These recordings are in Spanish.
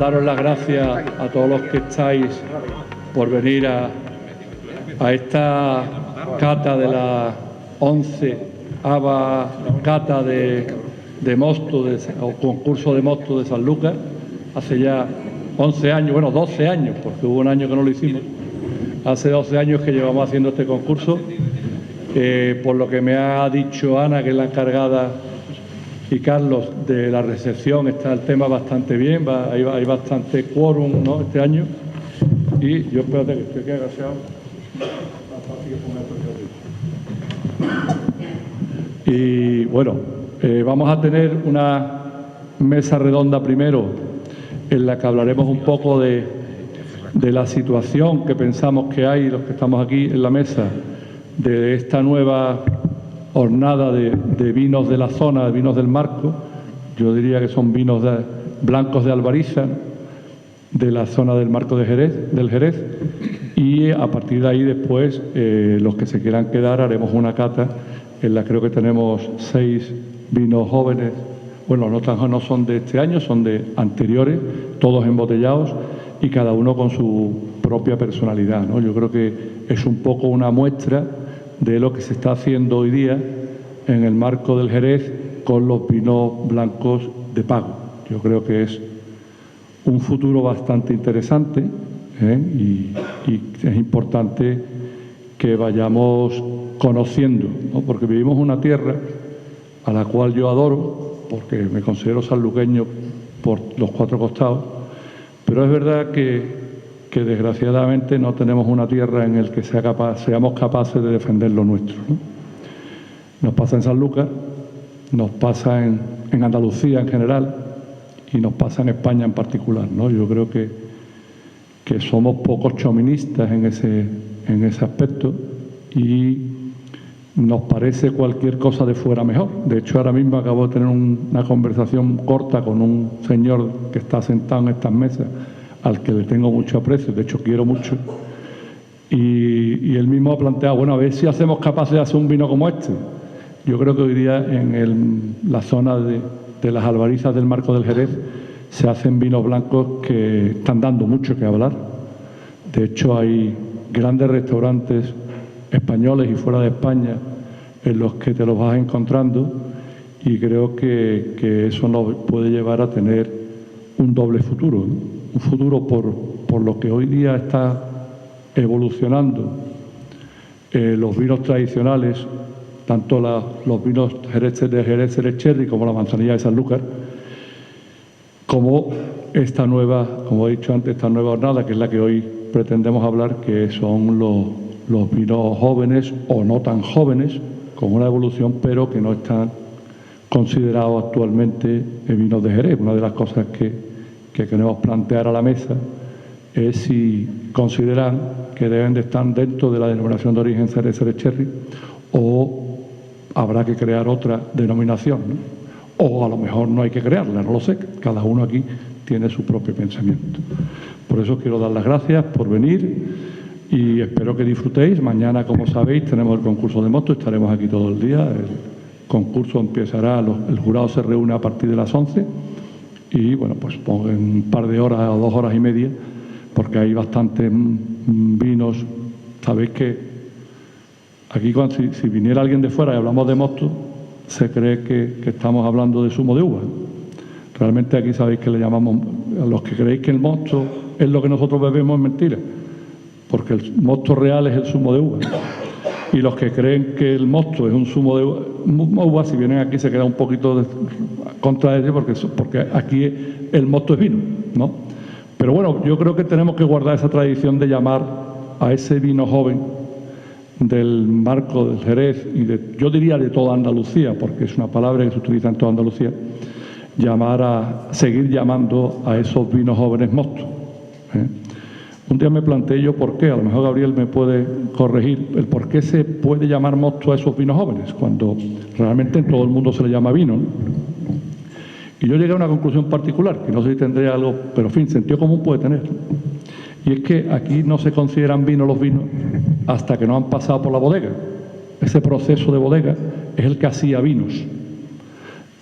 daros las gracias a todos los que estáis por venir a esta cata de la 11ª cata de mosto, o concurso de mosto de Sanlúcar, hace ya 11 años, bueno, 12 años, porque hubo un año que no lo hicimos. Hace 12 años que llevamos haciendo este concurso. Por lo que me ha dicho Ana, que es la encargada, y Carlos, de la recepción, está el tema bastante bien, hay bastante quórum, ¿no?, este año. Y yo espérate que estoy aquí agachado. Y bueno, vamos a tener una mesa redonda primero, en la que hablaremos un poco de la situación que pensamos que hay, los que estamos aquí en la mesa, de esta nueva hornada de vinos de la zona, de vinos del Marco. Yo diría que son vinos blancos de Albariza, de la zona del Marco de Jerez, del Jerez, y a partir de ahí después, los que se quieran quedar, haremos una cata en la que creo que tenemos 6 vinos jóvenes. Bueno, no son de este año, son de anteriores, todos embotellados y cada uno con su propia personalidad, ¿no? Yo creo que es un poco una muestra de lo que se está haciendo hoy día en el Marco del Jerez con los vinos blancos de pago. Yo creo que es un futuro bastante interesante, y es importante que vayamos conociendo, ¿no? Porque vivimos una tierra a la cual yo adoro, porque me considero sanluqueño por los 4 costados, pero es verdad que desgraciadamente no tenemos una tierra en la que seamos capaces de defender lo nuestro, ¿no? Nos pasa en Sanlúcar, nos pasa en Andalucía en general y nos pasa en España en particular, ¿no? Yo creo que somos pocos chauvinistas en ese aspecto y nos parece cualquier cosa de fuera mejor. De hecho, ahora mismo acabo de tener una conversación corta con un señor que está sentado en estas mesas, al que le tengo mucho aprecio, de hecho quiero mucho, y él mismo ha planteado, bueno, a ver si hacemos capaces de hacer un vino como este. Yo creo que hoy día en la zona de las Albarizas del Marco del Jerez se hacen vinos blancos que están dando mucho que hablar. De hecho, hay grandes restaurantes españoles y fuera de España en los que te los vas encontrando, y creo que eso nos puede llevar a tener un doble futuro, ¿no? Un futuro por lo que hoy día está evolucionando los vinos tradicionales, tanto los vinos de Jerez Cherry como la manzanilla de Sanlúcar, como esta nueva, como he dicho antes, esta nueva hornada, que es la que hoy pretendemos hablar, que son los vinos jóvenes o no tan jóvenes, con una evolución, pero que no están considerados actualmente vinos de Jerez. Una de las cosas que queremos plantear a la mesa es si consideran que deben de estar dentro de la denominación de origen Jerez Cherry, o habrá que crear otra denominación, ¿no? O a lo mejor no hay que crearla, no lo sé. Cada uno aquí tiene su propio pensamiento. Por eso quiero dar las gracias por venir y espero que disfrutéis. Mañana, como sabéis, tenemos el concurso de mosto, estaremos aquí todo el día. El concurso empezará, el jurado se reúne a partir de las 11 y, bueno, pues en un par de horas o 2 horas y media, porque hay bastantes vinos. Sabéis que aquí, si viniera alguien de fuera y hablamos de mosto, se cree que estamos hablando de zumo de uva. Realmente aquí sabéis que le llamamos, a los que creéis que el mosto es lo que nosotros bebemos, es mentira, porque el mosto real es el zumo de uva. Y los que creen que el mosto es un zumo de uva, si vienen aquí se queda un poquito contra de ellos, porque aquí el mosto es vino, ¿no? Pero bueno, yo creo que tenemos que guardar esa tradición de llamar a ese vino joven del Marco del Jerez y yo diría de toda Andalucía, porque es una palabra que se utiliza en toda Andalucía, seguir llamando a esos vinos jóvenes mostos, ¿eh? Un día me planteé yo por qué, a lo mejor Gabriel me puede corregir, el por qué se puede llamar mosto a esos vinos jóvenes, cuando realmente en todo el mundo se le llama vino, ¿no? Y yo llegué a una conclusión particular, que no sé si tendré algo, pero en fin, sentido común puede tener. Y es que aquí no se consideran vinos los vinos hasta que no han pasado por la bodega. Ese proceso de bodega es el que hacía vinos.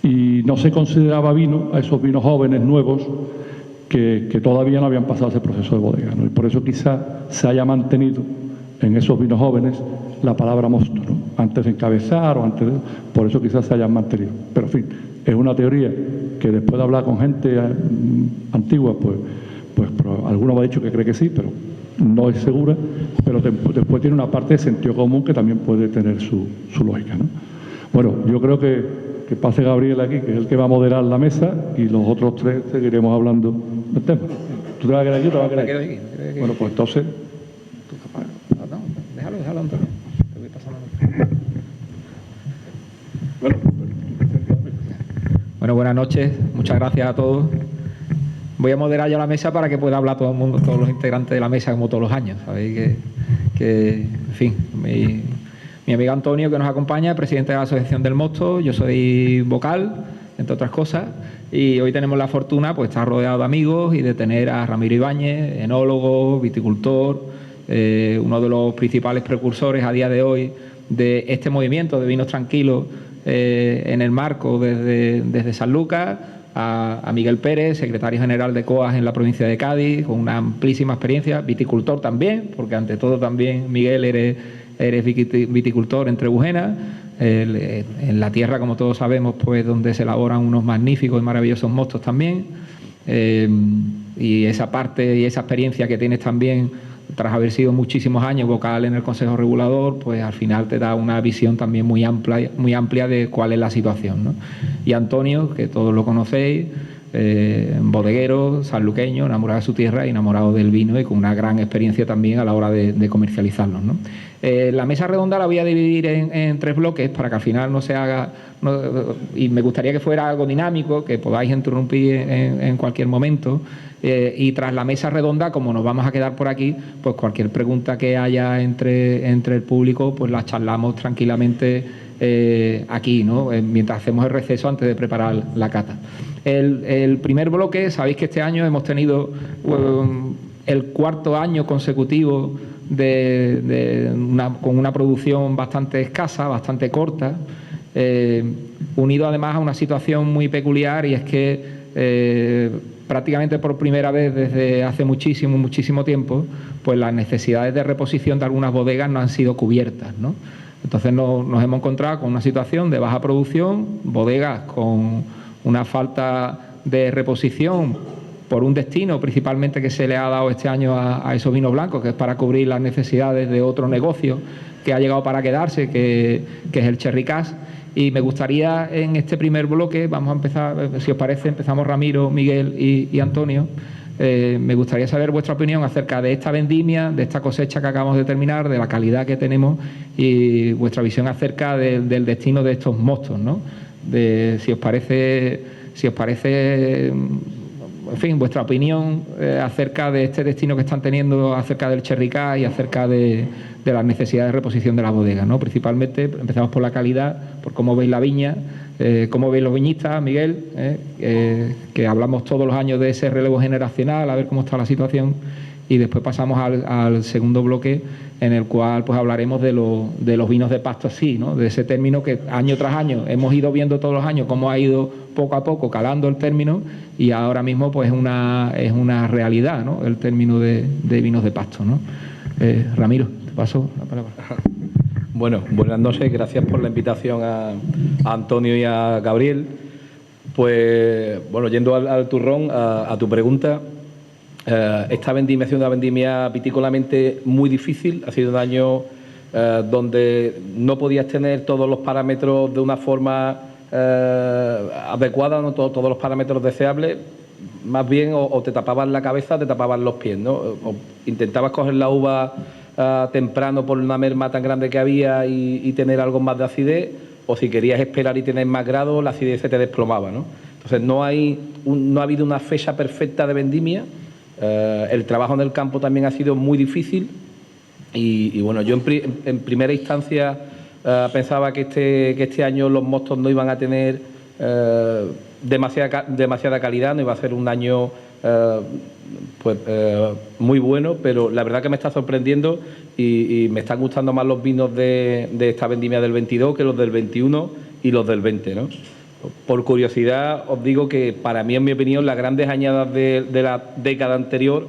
Y no se consideraba vino a esos vinos jóvenes, nuevos, que todavía no habían pasado ese proceso de bodega, ¿no? Y por eso quizá se haya mantenido en esos vinos jóvenes la palabra mosto, ¿no? Antes de encabezar o antes de... Por eso quizás se hayan mantenido. Pero, en fin, es una teoría que después de hablar con gente antigua, pues alguno me ha dicho que cree que sí, pero no es segura, pero después tiene una parte de sentido común que también puede tener su lógica, ¿no? Bueno, yo creo que pase Gabriel aquí, que es el que va a moderar la mesa, y los otros tres seguiremos hablando del tema. ¿Tú te vas a quedar aquí o te vas a quedar aquí? Bueno, pues entonces... No, déjalo, Antonio. Te voy pasando. Bueno, buenas noches. Muchas gracias a todos. Voy a moderar yo la mesa para que pueda hablar todo el mundo, todos los integrantes de la mesa, como todos los años. Sabéis que en fin, mi amigo Antonio, que nos acompaña, presidente de la Asociación del Mosto, yo soy vocal, entre otras cosas, y hoy tenemos la fortuna pues estar rodeado de amigos y de tener a Ramiro Ibáñez, enólogo, viticultor, uno de los principales precursores a día de hoy de este movimiento de vinos tranquilos en el marco desde Sanlúcar, a Miguel Pérez, secretario general de COAS en la provincia de Cádiz, con una amplísima experiencia, viticultor también, porque ante todo también, Miguel, eres viticultor en Trebujena, en la tierra, como todos sabemos, pues donde se elaboran unos magníficos y maravillosos mostos también, y esa parte y esa experiencia que tienes también, tras haber sido muchísimos años vocal en el Consejo Regulador, pues al final te da una visión también muy amplia de cuál es la situación, ¿no? Y Antonio, que todos lo conocéis, bodeguero, sanluqueño, enamorado de su tierra y enamorado del vino, y con una gran experiencia también a la hora de comercializarlos, ¿no? La mesa redonda la voy a dividir en 3 bloques para que al final no se haga... y me gustaría que fuera algo dinámico, que podáis interrumpir en cualquier momento. Y tras la mesa redonda, como nos vamos a quedar por aquí, pues cualquier pregunta que haya entre el público, pues la charlamos tranquilamente aquí, ¿no? Mientras hacemos el receso antes de preparar la cata. El primer bloque, sabéis que este año hemos tenido el 4º año consecutivo con una producción bastante escasa, bastante corta, unido además a una situación muy peculiar, y es que prácticamente por primera vez desde hace muchísimo tiempo, pues las necesidades de reposición de algunas bodegas no han sido cubiertas, ¿no? Entonces nos hemos encontrado con una situación de baja producción, bodegas con una falta de reposición por un destino principalmente que se le ha dado este año a esos vinos blancos, que es para cubrir las necesidades de otro negocio que ha llegado para quedarse, que es el Cherry Cask. Y me gustaría en este primer bloque, vamos a empezar, si os parece, empezamos Ramiro, Miguel y Antonio. Me gustaría saber vuestra opinión acerca de esta vendimia, de esta cosecha que acabamos de terminar, de la calidad que tenemos y vuestra visión acerca del destino de estos mostos, ¿no? Si os parece, en fin, vuestra opinión acerca de este destino que están teniendo, acerca del Cherry Cask y acerca de las necesidades de reposición de la bodega, ¿no? Principalmente empezamos por la calidad, por cómo veis la viña, cómo veis los viñistas, Miguel, que hablamos todos los años de ese relevo generacional, a ver cómo está la situación, y después pasamos al segundo bloque, en el cual pues hablaremos de los vinos de pasto así, ¿no? De ese término que año tras año hemos ido viendo todos los años cómo ha ido poco a poco calando el término, y ahora mismo pues es una realidad, ¿no? El término de vinos de pasto, ¿no? Ramiro, te paso la palabra. Bueno, buenas noches, gracias por la invitación a Antonio y a Gabriel. Pues, bueno, yendo al turrón, a tu pregunta, esta vendimia ha sido una vendimia vitícolamente muy difícil, ha sido un año donde no podías tener todos los parámetros de una forma adecuada, no todos los parámetros deseables, más bien o te tapaban la cabeza o te tapaban los pies, ¿no? O intentabas coger la uva temprano por una merma tan grande que había y tener algo más de acidez, o si querías esperar y tener más grado, la acidez se te desplomaba, ¿no? Entonces no ha habido una fecha perfecta de vendimia. El trabajo en el campo también ha sido muy difícil y bueno, yo en primera instancia pensaba que este año los mostos no iban a tener demasiada calidad, no iba a ser un año muy bueno, pero la verdad que me está sorprendiendo y me están gustando más los vinos de esta vendimia del 22 que los del 21 y los del 20, ¿no? Por curiosidad, os digo que para mí, en mi opinión, las grandes añadas de la década anterior,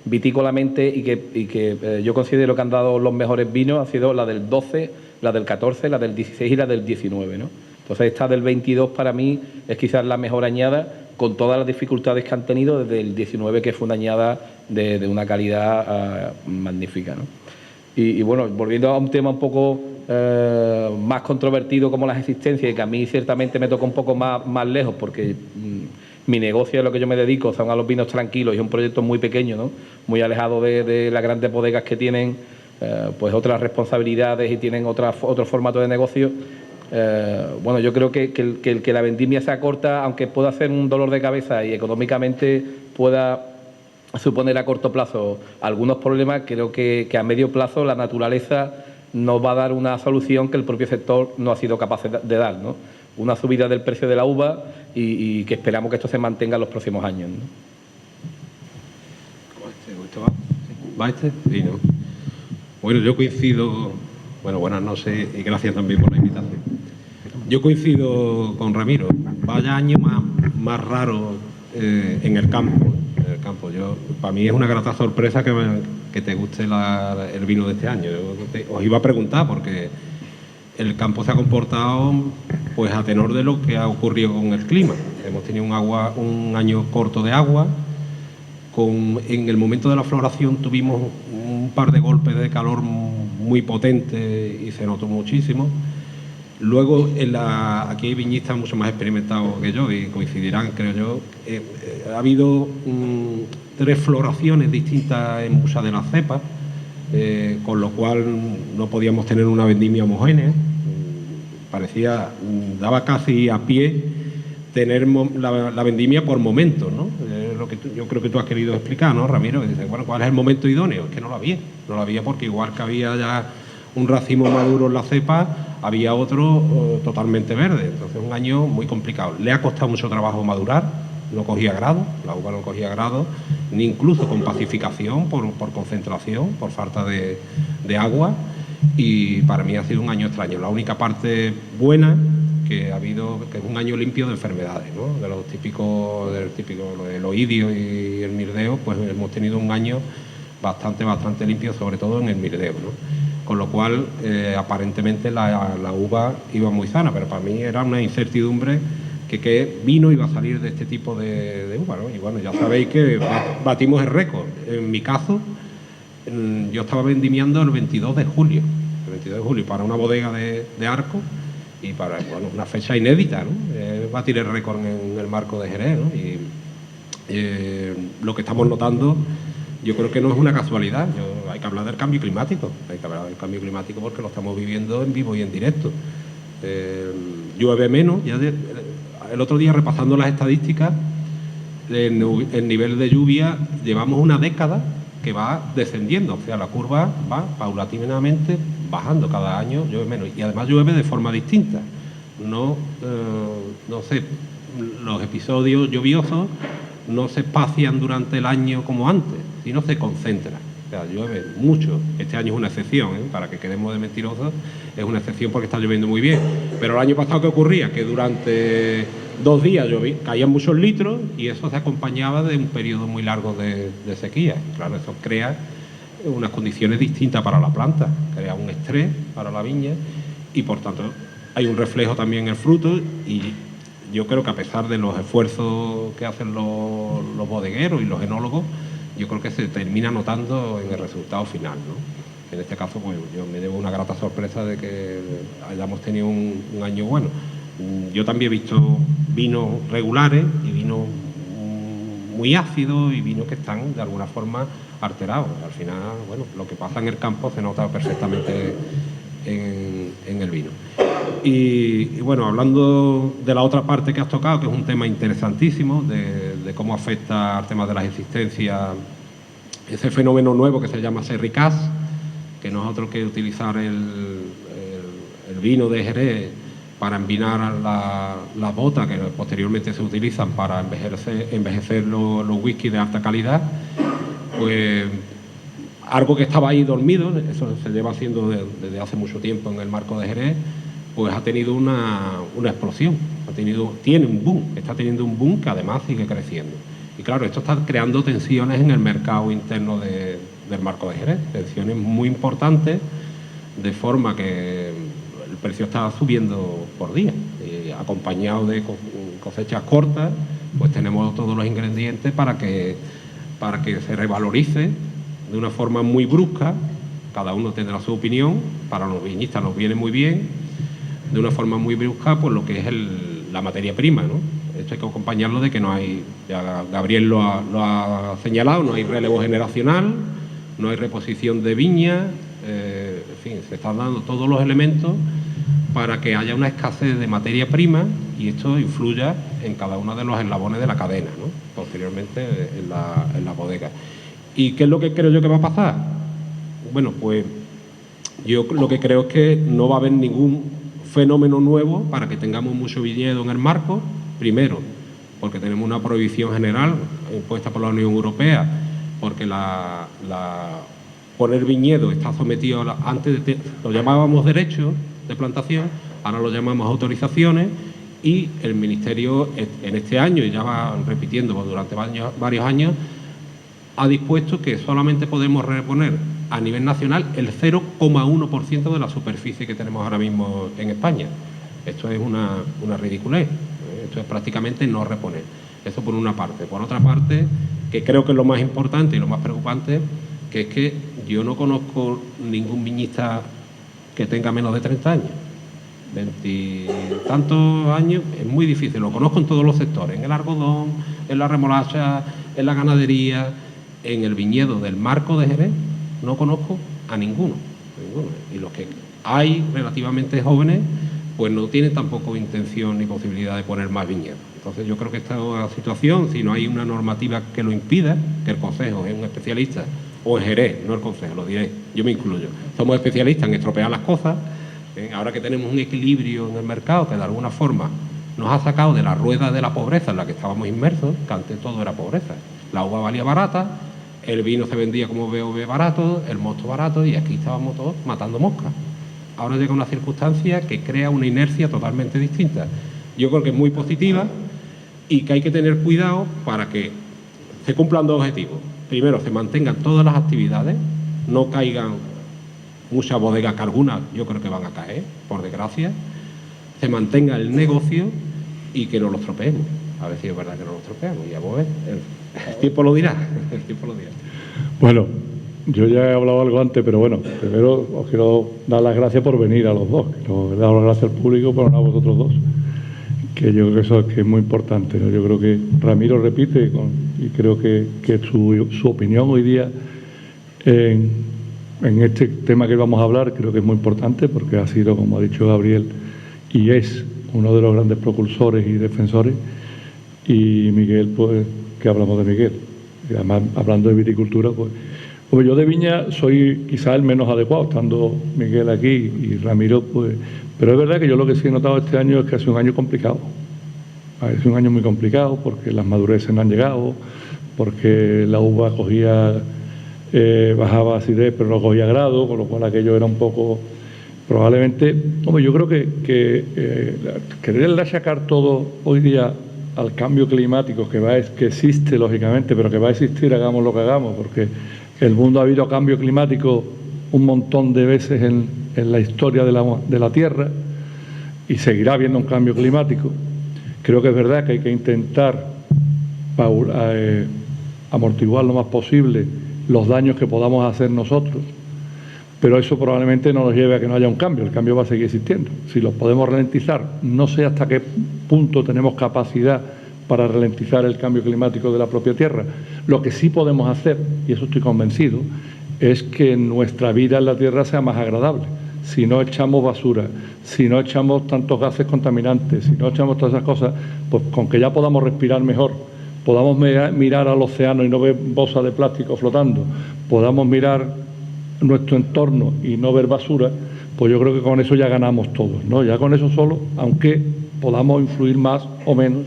vitícolamente, y que yo considero que han dado los mejores vinos, ha sido la del 12, la del 14, la del 16 y la del 19, ¿no? Entonces, esta del 22 para mí es quizás la mejor añada, con todas las dificultades que han tenido desde el 19, que fue una añada de una calidad magnífica, ¿no? Y bueno, volviendo a un tema un poco más controvertido como las existencias, y que a mí ciertamente me toca un poco más lejos, porque mi negocio, a lo que yo me dedico, son a los vinos tranquilos, y es un proyecto muy pequeño, ¿no? Muy alejado de las grandes bodegas que tienen pues otras responsabilidades y tienen otro formato de negocio. Bueno, yo creo que la vendimia sea corta, aunque pueda ser un dolor de cabeza y económicamente pueda suponer a corto plazo algunos problemas, creo que a medio plazo la naturaleza nos va a dar una solución que el propio sector no ha sido capaz de dar, ¿no? Una subida del precio de la uva y que esperamos que esto se mantenga en los próximos años, ¿no? ¿Va este? Sí, ¿no? Bueno, yo coincido... Bueno, buenas noches y gracias también por la invitación. Yo coincido con Ramiro. Vaya año más raro en el campo. Para mí es una grata sorpresa que te guste el vino de este año. Os iba a preguntar porque el campo se ha comportado pues a tenor de lo que ha ocurrido con el clima. Hemos tenido un año corto de agua. En el momento de la floración tuvimos un par de golpes de calor muy potentes y se notó muchísimo. Luego, aquí hay viñistas mucho más experimentados que yo y coincidirán, creo yo. Ha habido 3 floraciones distintas en muchas de las cepas, con lo cual no podíamos tener una vendimia homogénea. Daba casi a pie tener la vendimia por momentos, ¿no? Lo que yo creo que tú has querido explicar, ¿no, Ramiro? Que dices, bueno, ¿cuál es el momento idóneo? Es que no lo había porque igual que había ya un racimo maduro en la cepa, había otro totalmente verde. Entonces, un año muy complicado. Le ha costado mucho trabajo madurar, no cogía grado, la uva no cogía grado, ni incluso con pacificación por concentración, por falta de agua, y para mí ha sido un año extraño. La única parte buena que ha habido, que es un año limpio de enfermedades, ¿no? Del típico del oidio y el mirdeo, pues hemos tenido un año bastante limpio, sobre todo en el mirdeo, ¿no? Con lo cual, aparentemente la uva iba muy sana, pero para mí era una incertidumbre que qué vino iba a salir de este tipo de uva, ¿no? Y bueno, ya sabéis que batimos el récord. En mi caso, yo estaba vendimiando el 22 de julio para una bodega de Arco, y para una fecha inédita, ¿no? Batir el récord en el marco de Jerez, ¿no? Y lo que estamos notando, yo creo que no es una casualidad. Hay que hablar del cambio climático, porque lo estamos viviendo en vivo y en directo. Llueve menos. El otro día, repasando las estadísticas, el nivel de lluvia, llevamos una década que va descendiendo, o sea, la curva va paulatinamente bajando, cada año llueve menos, y además llueve de forma distinta. No sé, los episodios lluviosos no se espacian durante el año como antes, sino se concentran. O sea, llueve mucho. Este año es una excepción, para que quedemos de mentirosos, es una excepción porque está lloviendo muy bien. Pero el año pasado, ¿qué ocurría? Que durante 2 días caían muchos litros y eso se acompañaba de un periodo muy largo de sequía. Y claro, eso crea unas condiciones distintas para la planta, crea un estrés para la viña y por tanto hay un reflejo también en el fruto, y yo creo que a pesar de los esfuerzos que hacen los bodegueros y los enólogos, yo creo que se termina notando en el resultado final, ¿no? En este caso, pues yo me llevo una grata sorpresa de que hayamos tenido un año bueno. Yo también he visto vinos regulares y vinos muy ácidos y vinos que están de alguna forma alterados. Al final, bueno, lo que pasa en el campo se nota perfectamente en el vino. Y bueno, hablando de la otra parte que has tocado, que es un tema interesantísimo, de cómo afecta al tema de las existencias ese fenómeno nuevo que se llama serricaz, que no es otro que utilizar el vino de Jerez para envinar las botas que posteriormente se utilizan para envejecer los whisky de alta calidad. Pues algo que estaba ahí dormido, eso se lleva haciendo desde hace mucho tiempo en el marco de Jerez, pues ha tenido una explosión, tiene un boom, está teniendo un boom que además sigue creciendo. Y claro, esto está creando tensiones en el mercado interno del marco de Jerez, tensiones muy importantes, de forma que el precio está subiendo por día. Y acompañado de cosechas cortas, pues tenemos todos los ingredientes para que se revalorice de una forma muy brusca. Cada uno tendrá su opinión, para los viñistas nos viene muy bien, de una forma muy brusca, pues lo que es la materia prima, ¿no? Esto hay que acompañarlo de que no hay, ya Gabriel lo ha señalado, no hay relevo generacional, no hay reposición de viña, en fin, se están dando todos los elementos para que haya una escasez de materia prima y esto influya en cada uno de los eslabones de la cadena, ¿no? Posteriormente en la bodega. ¿Y qué es lo que creo yo que va a pasar? Bueno, pues yo lo que creo es que no va a haber ningún fenómeno nuevo para que tengamos mucho viñedo en el marco. Primero, porque tenemos una prohibición general impuesta por la Unión Europea, porque poner viñedo está sometido antes lo llamábamos derechos de plantación, ahora lo llamamos autorizaciones, y el Ministerio en este año, y ya va repitiendo durante varios años, ha dispuesto que solamente podemos reponer a nivel nacional el 0,1% de la superficie que tenemos ahora mismo en España. Esto es una ridiculez. Esto es prácticamente no reponer. Eso por una parte. Por otra parte, que creo que es lo más importante y lo más preocupante, que es que yo no conozco ningún viñista que tenga menos de 30 años. 20 tantos años es muy difícil. Lo conozco en todos los sectores, en el algodón, en la remolacha, en la ganadería, en el viñedo del marco de Jerez. No conozco a ninguno. Y los que hay relativamente jóvenes, pues no tienen tampoco intención ni posibilidad de poner más viñedos. Entonces yo creo que esta situación, si no hay una normativa que lo impida, que el Consejo es un especialista, o en Jerez, no el Consejo, lo diré, yo me incluyo, somos especialistas en estropear las cosas, ahora que tenemos un equilibrio en el mercado que de alguna forma nos ha sacado de la rueda de la pobreza en la que estábamos inmersos, que antes todo era pobreza. La uva valía barata, el vino se vendía como BOV barato, el mosto barato, y aquí estábamos todos matando moscas. Ahora llega una circunstancia que crea una inercia totalmente distinta. Yo creo que es muy positiva y que hay que tener cuidado para que se cumplan dos objetivos. Primero, se mantengan todas las actividades, no caigan muchas bodegas, que algunas yo creo que van a caer, por desgracia, se mantenga el negocio y que no lo estropeemos. A ver si es verdad que no lo estropeamos. Y a ver, el tiempo lo dirá. El tiempo lo dirá. Bueno, yo ya he hablado algo antes, pero bueno, primero os quiero dar las gracias por venir a los dos. Quiero dar las gracias al público, pero no a vosotros dos, que yo creo que eso es muy importante, ¿no? Yo creo que Ramiro repite y creo que su opinión hoy día en este tema que vamos a hablar creo que es muy importante, porque ha sido, como ha dicho Gabriel, y es uno de los grandes propulsores y defensores, y Miguel, pues, que hablamos de Miguel, y además hablando de viticultura, pues yo de viña soy quizás el menos adecuado, estando Miguel aquí y Ramiro, pues, pero es verdad que yo lo que sí he notado este año es que ha sido un año complicado. Ha sido un año muy complicado porque las madureces no han llegado, porque la uva bajaba acidez pero no cogía grado, con lo cual aquello era un poco, probablemente, yo creo que quererle achacar todo hoy día al cambio climático que existe lógicamente, pero que va a existir hagamos lo que hagamos, porque el mundo ha habido cambio climático un montón de veces en la historia de la Tierra y seguirá habiendo un cambio climático. Creo que es verdad que hay que intentar amortiguar lo más posible los daños que podamos hacer nosotros, pero eso probablemente no nos lleve a que no haya un cambio. El cambio va a seguir existiendo. Si lo podemos ralentizar, no sé hasta qué punto tenemos capacidad para ralentizar el cambio climático de la propia Tierra. Lo que sí podemos hacer, y eso estoy convencido, es que nuestra vida en la Tierra sea más agradable. Si no echamos basura, si no echamos tantos gases contaminantes, si no echamos todas esas cosas, pues con que ya podamos respirar mejor, podamos mirar al océano y no ver bolsas de plástico flotando, podamos mirar nuestro entorno y no ver basura, pues yo creo que con eso ya ganamos todos, ¿no? Ya con eso solo, aunque podamos influir más o menos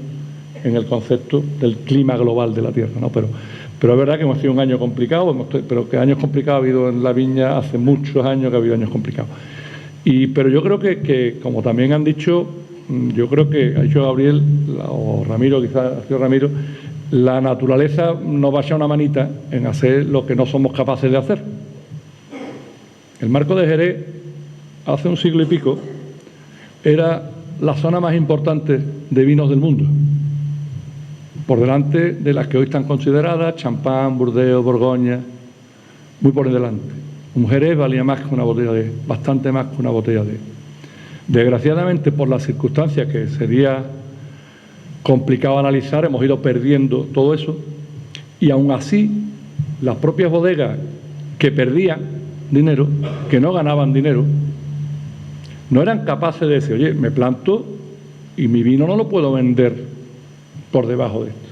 en el concepto del clima global de la Tierra, ¿no? Pero es verdad que hemos tenido un año complicado, pero que años complicados ha habido en la viña hace muchos años que ha habido años complicados. Pero yo creo que, como también han dicho, yo creo que ha dicho Gabriel, o Ramiro, quizás ha sido Ramiro, la naturaleza nos va a echar una manita en hacer lo que no somos capaces de hacer. El Marco de Jerez, hace un siglo y pico, era la zona más importante de vinos del mundo, por delante de las que hoy están consideradas, Champán, Burdeos, Borgoña, muy por delante. Un Jerez valía más que una botella bastante más que una botella de. Desgraciadamente, por las circunstancias que sería complicado analizar, hemos ido perdiendo todo eso, y aún así, las propias bodegas que perdían dinero, que no ganaban dinero, no eran capaces de decir, oye, me planto y mi vino no lo puedo vender por debajo de esto.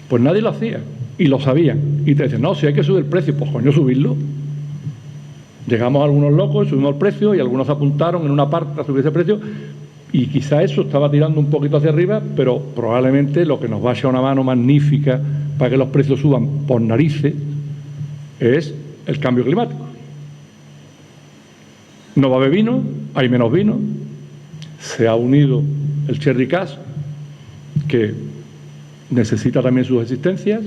Pues nadie lo hacía, y lo sabían, y te decían, no, si hay que subir el precio, pues coño, subirlo. Llegamos algunos locos, subimos el precio, y algunos apuntaron en una parte a subir ese precio, y quizá eso estaba tirando un poquito hacia arriba, pero probablemente lo que nos va a echar una mano magnífica para que los precios suban por narices es el cambio climático. No va a haber vino, hay menos vino, se ha unido el Cherry Cask, que necesita también sus existencias,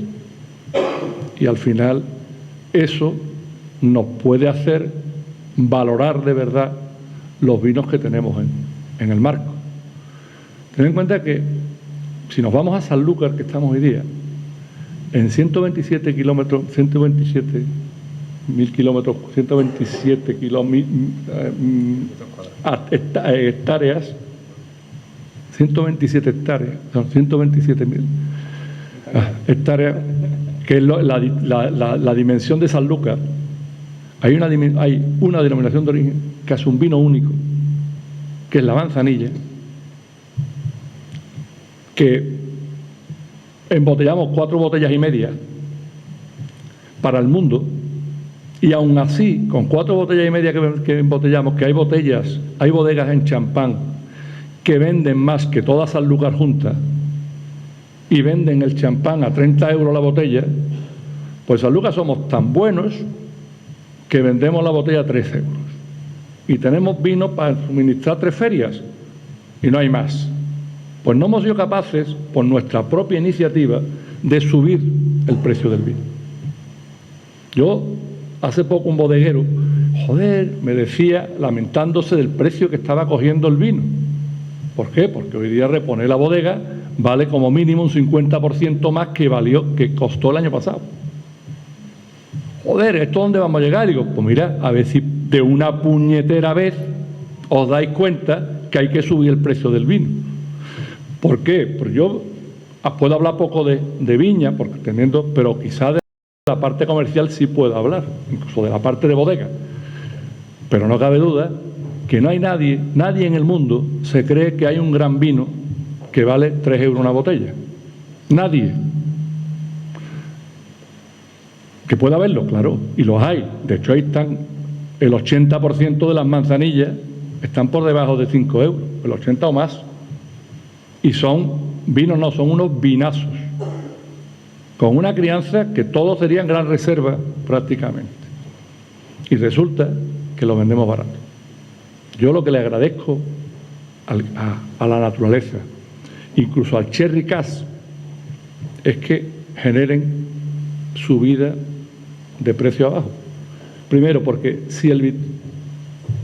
y al final eso nos puede hacer valorar de verdad los vinos que tenemos en el marco. Ten en cuenta que si nos vamos a Sanlúcar, que estamos hoy día, en 127 kilómetros, 127.000 kilómetros, 127 hectáreas, 127 hectáreas, son 127.000 hectáreas, que es la dimensión de Sanlúcar. Hay una denominación de origen que es un vino único, que es la manzanilla, que embotellamos 4 botellas y media para el mundo, y aún así, con 4 botellas y media que embotellamos, que hay bodegas en Champán que venden más que toda Sanlúcar juntas, y venden el champán a 30 euros la botella, pues Sanlúcar somos tan buenos que vendemos la botella a 3 euros. Y tenemos vino para suministrar 3 ferias, y no hay más. Pues no hemos sido capaces, por nuestra propia iniciativa, de subir el precio del vino. Yo, hace poco, un bodeguero, me decía, lamentándose del precio que estaba cogiendo el vino. ¿Por qué? Porque hoy día reponer la bodega vale como mínimo un 50% más que costó el año pasado. ¿Esto dónde vamos a llegar? Digo, pues mira, a ver si de una puñetera vez os dais cuenta que hay que subir el precio del vino. ¿Por qué? Pues yo puedo hablar poco de viña, pero quizá de la parte comercial sí puedo hablar, incluso de la parte de bodega. Pero no cabe duda que no hay nadie en el mundo se cree que hay un gran vino que vale 3 euros una botella. Nadie. Que pueda haberlo, claro, y los hay. De hecho, ahí están el 80% de las manzanillas están por debajo de 5 euros, el 80 o más. Y son vinos, no, son unos vinazos, con una crianza que todos serían gran reserva prácticamente. Y resulta que lo vendemos barato. Yo lo que le agradezco a la naturaleza, incluso al Cherry Cask, es que generen subida de precio abajo. Primero, porque si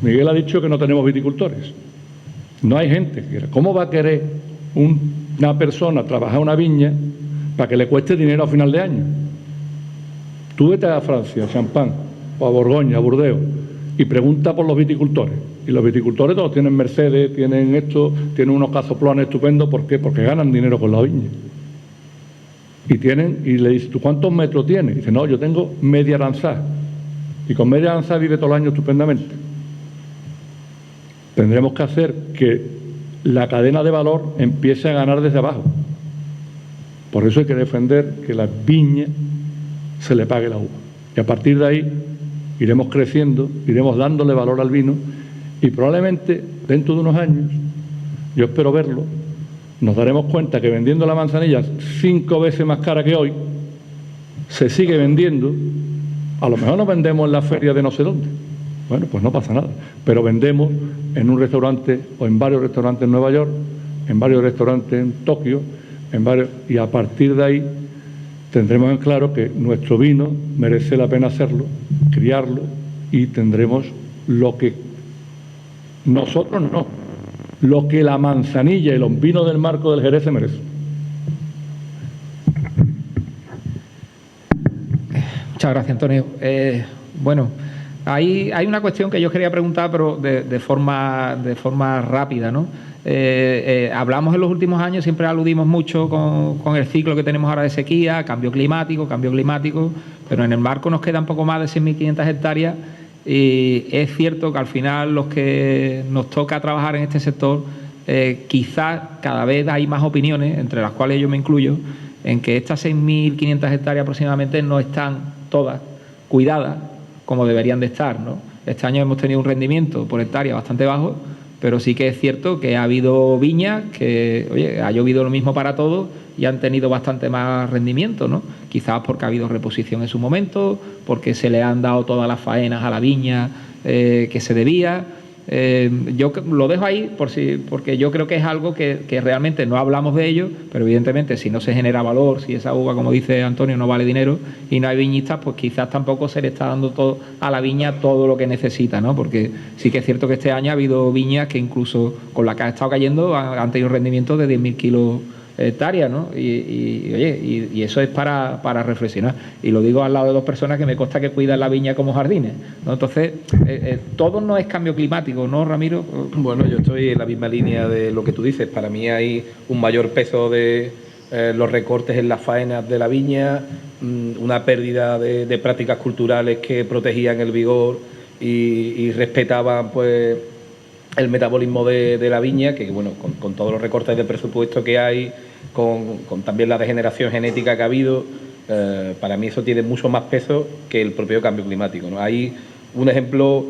Miguel ha dicho que no tenemos viticultores, no hay gente que quiera. ¿Cómo va a querer una persona trabajar una viña para que le cueste dinero a final de año? Tú vete a Francia, a Champán, o a Borgoña, a Burdeos, y pregunta por los viticultores. Y los viticultores todos tienen Mercedes, tienen esto, tienen unos cazoplones estupendos. ¿Por qué? Porque ganan dinero con la viña. Y le dices, ¿tú cuántos metros tienes? Y dice, no, yo tengo media aranzá. Y con media aranzá vive todo el año estupendamente. Tendremos que hacer que la cadena de valor empiece a ganar desde abajo. Por eso hay que defender que la viña se le pague la uva. Y a partir de ahí iremos creciendo, iremos dándole valor al vino, y probablemente dentro de unos años, yo espero verlo, nos daremos cuenta que vendiendo la manzanilla 5 veces más cara que hoy, se sigue vendiendo, a lo mejor nos vendemos en la feria de no sé dónde, Bueno, pues no pasa nada. Pero vendemos en un restaurante o en varios restaurantes en Nueva York, en varios restaurantes en Tokio, y a partir de ahí tendremos en claro que nuestro vino merece la pena hacerlo, criarlo, y tendremos lo que nosotros no, lo que la Manzanilla y los vinos del marco del Jerez se merecen. Muchas gracias, Antonio. Bueno, hay una cuestión que yo quería preguntar, pero de forma rápida, ¿no? Hablamos en los últimos años, siempre aludimos mucho con el ciclo que tenemos ahora de sequía, cambio climático, pero en el marco nos quedan poco más de 6.500 hectáreas y es cierto que al final los que nos toca trabajar en este sector, quizás cada vez hay más opiniones, entre las cuales yo me incluyo, en que estas 6.500 hectáreas aproximadamente no están todas cuidadas como deberían de estar, ¿no? Este año hemos tenido un rendimiento por hectárea bastante bajo, pero sí que es cierto que ha habido viñas que, oye, ha llovido lo mismo para todos y han tenido bastante más rendimiento, ¿no? Quizás porque ha habido reposición en su momento, porque se le han dado todas las faenas a la viña que se debía. Yo lo dejo ahí porque yo creo que es algo que realmente no hablamos de ello, pero evidentemente si no se genera valor, si esa uva, como dice Antonio, no vale dinero y no hay viñistas, pues quizás tampoco se le está dando todo a la viña todo lo que necesita, ¿no? Porque sí que es cierto que este año ha habido viñas que incluso con la que ha estado cayendo han tenido rendimientos de 10.000 kilos hectáreas, ¿no? Y eso es para reflexionar. Y lo digo al lado de dos personas que me consta que cuidan la viña como jardines, ¿no? Entonces, todo no es cambio climático, ¿no, Ramiro? Bueno, yo estoy en la misma línea de lo que tú dices. Para mí hay un mayor peso de los recortes en las faenas de la viña, una pérdida de prácticas culturales que protegían el vigor y respetaban, pues, el metabolismo de la viña, que bueno, con todos los recortes de presupuesto que hay, con también la degeneración genética que ha habido, para mí eso tiene mucho más peso que el propio cambio climático, ¿no? Hay un ejemplo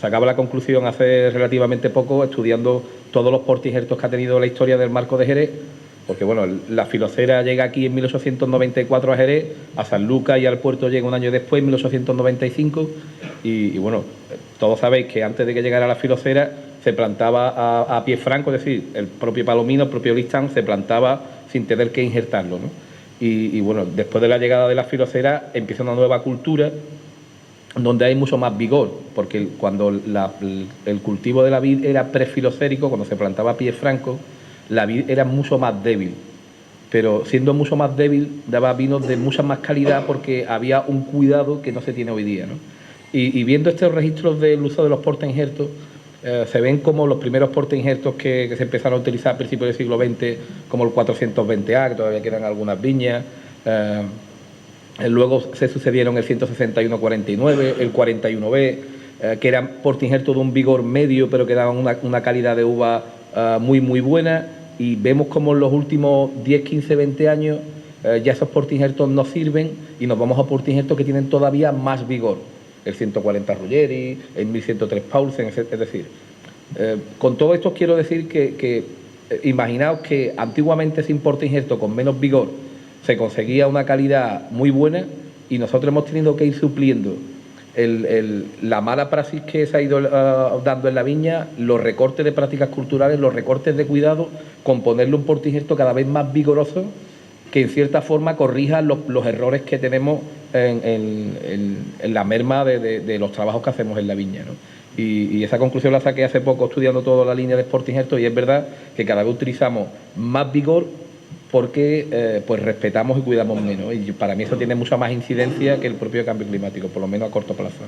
sacaba la conclusión hace relativamente poco, estudiando todos los portinjertos que ha tenido la historia del marco de Jerez, porque bueno, la filocera llega aquí en 1894 a Jerez, a San Lucas y al puerto llega un año después, en 1895, y bueno, todos sabéis que antes de que llegara la filocera se plantaba a pie franco, es decir, el propio palomino, el propio listán se plantaba sin tener que injertarlo, ¿no? Y bueno, después de la llegada de la filocera empieza una nueva cultura donde hay mucho más vigor, porque cuando el cultivo de la vid era prefilocérico, cuando se plantaba a pie franco, la vid era mucho más débil, pero siendo mucho más débil daba vinos de mucha más calidad porque había un cuidado que no se tiene hoy día, ¿no? Y viendo estos registros del uso de los portainjertos, se ven como los primeros portainjertos que se empezaron a utilizar a principios del siglo XX, como el 420A, que todavía quedan algunas viñas. Luego se sucedieron el 161-49, el 41B, que eran portainjertos de un vigor medio, pero que daban una calidad de uva muy, muy buena. Y vemos como en los últimos 10, 15, 20 años ya esos portainjertos no sirven y nos vamos a portainjertos que tienen todavía más vigor. El 140 Ruggeri, el 1103 Paulsen, es decir, con todo esto quiero decir que imaginaos que antiguamente sin portainjerto con menos vigor se conseguía una calidad muy buena y nosotros hemos tenido que ir supliendo la mala praxis que se ha ido dando en la viña, los recortes de prácticas culturales, los recortes de cuidado, con ponerle un portainjerto cada vez más vigoroso que en cierta forma corrija los errores que tenemos en la merma de los trabajos que hacemos en la viña, ¿no? Y esa conclusión la saqué hace poco estudiando toda la línea de portainjertos y es verdad que cada vez utilizamos más vigor porque pues respetamos y cuidamos menos. Y para mí eso tiene mucha más incidencia que el propio cambio climático, por lo menos a corto plazo.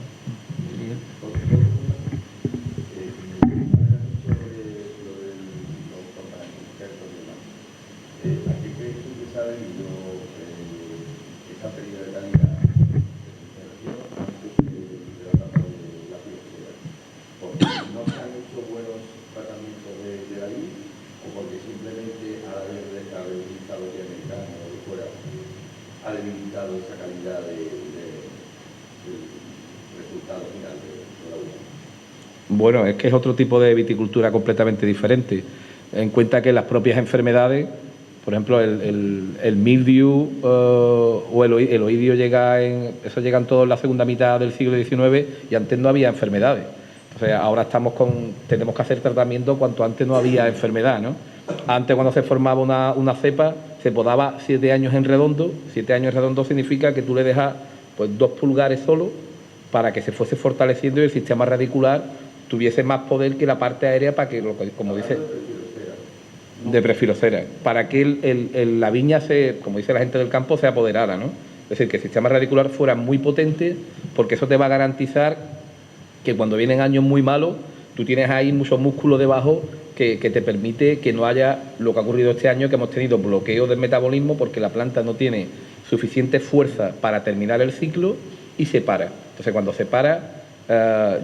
ha debilitado esa calidad del resultado final de la uva. Bueno, es que es otro tipo de viticultura completamente diferente. En cuenta que las propias enfermedades Por ejemplo, el mildew o el oidio eso llegan todos en la segunda mitad del siglo XIX y antes no había enfermedades. Entonces ahora tenemos que hacer tratamiento cuanto antes no había enfermedad, ¿no? Antes, cuando se formaba una cepa, se podaba 7 años en redondo. 7 años en redondo significa que tú le dejas pues 2 pulgares solo para que se fuese fortaleciendo y el sistema radicular tuviese más poder que la parte aérea para que, como dice, de prefilocera, para que la viña, como dice la gente del campo, se apoderara, ¿no? Es decir, que el sistema radicular fuera muy potente, porque eso te va a garantizar que cuando vienen años muy malos, tú tienes ahí muchos músculos debajo que te permite que no haya lo que ha ocurrido este año, que hemos tenido bloqueo del metabolismo porque la planta no tiene suficiente fuerza para terminar el ciclo y se para. Entonces, cuando se para,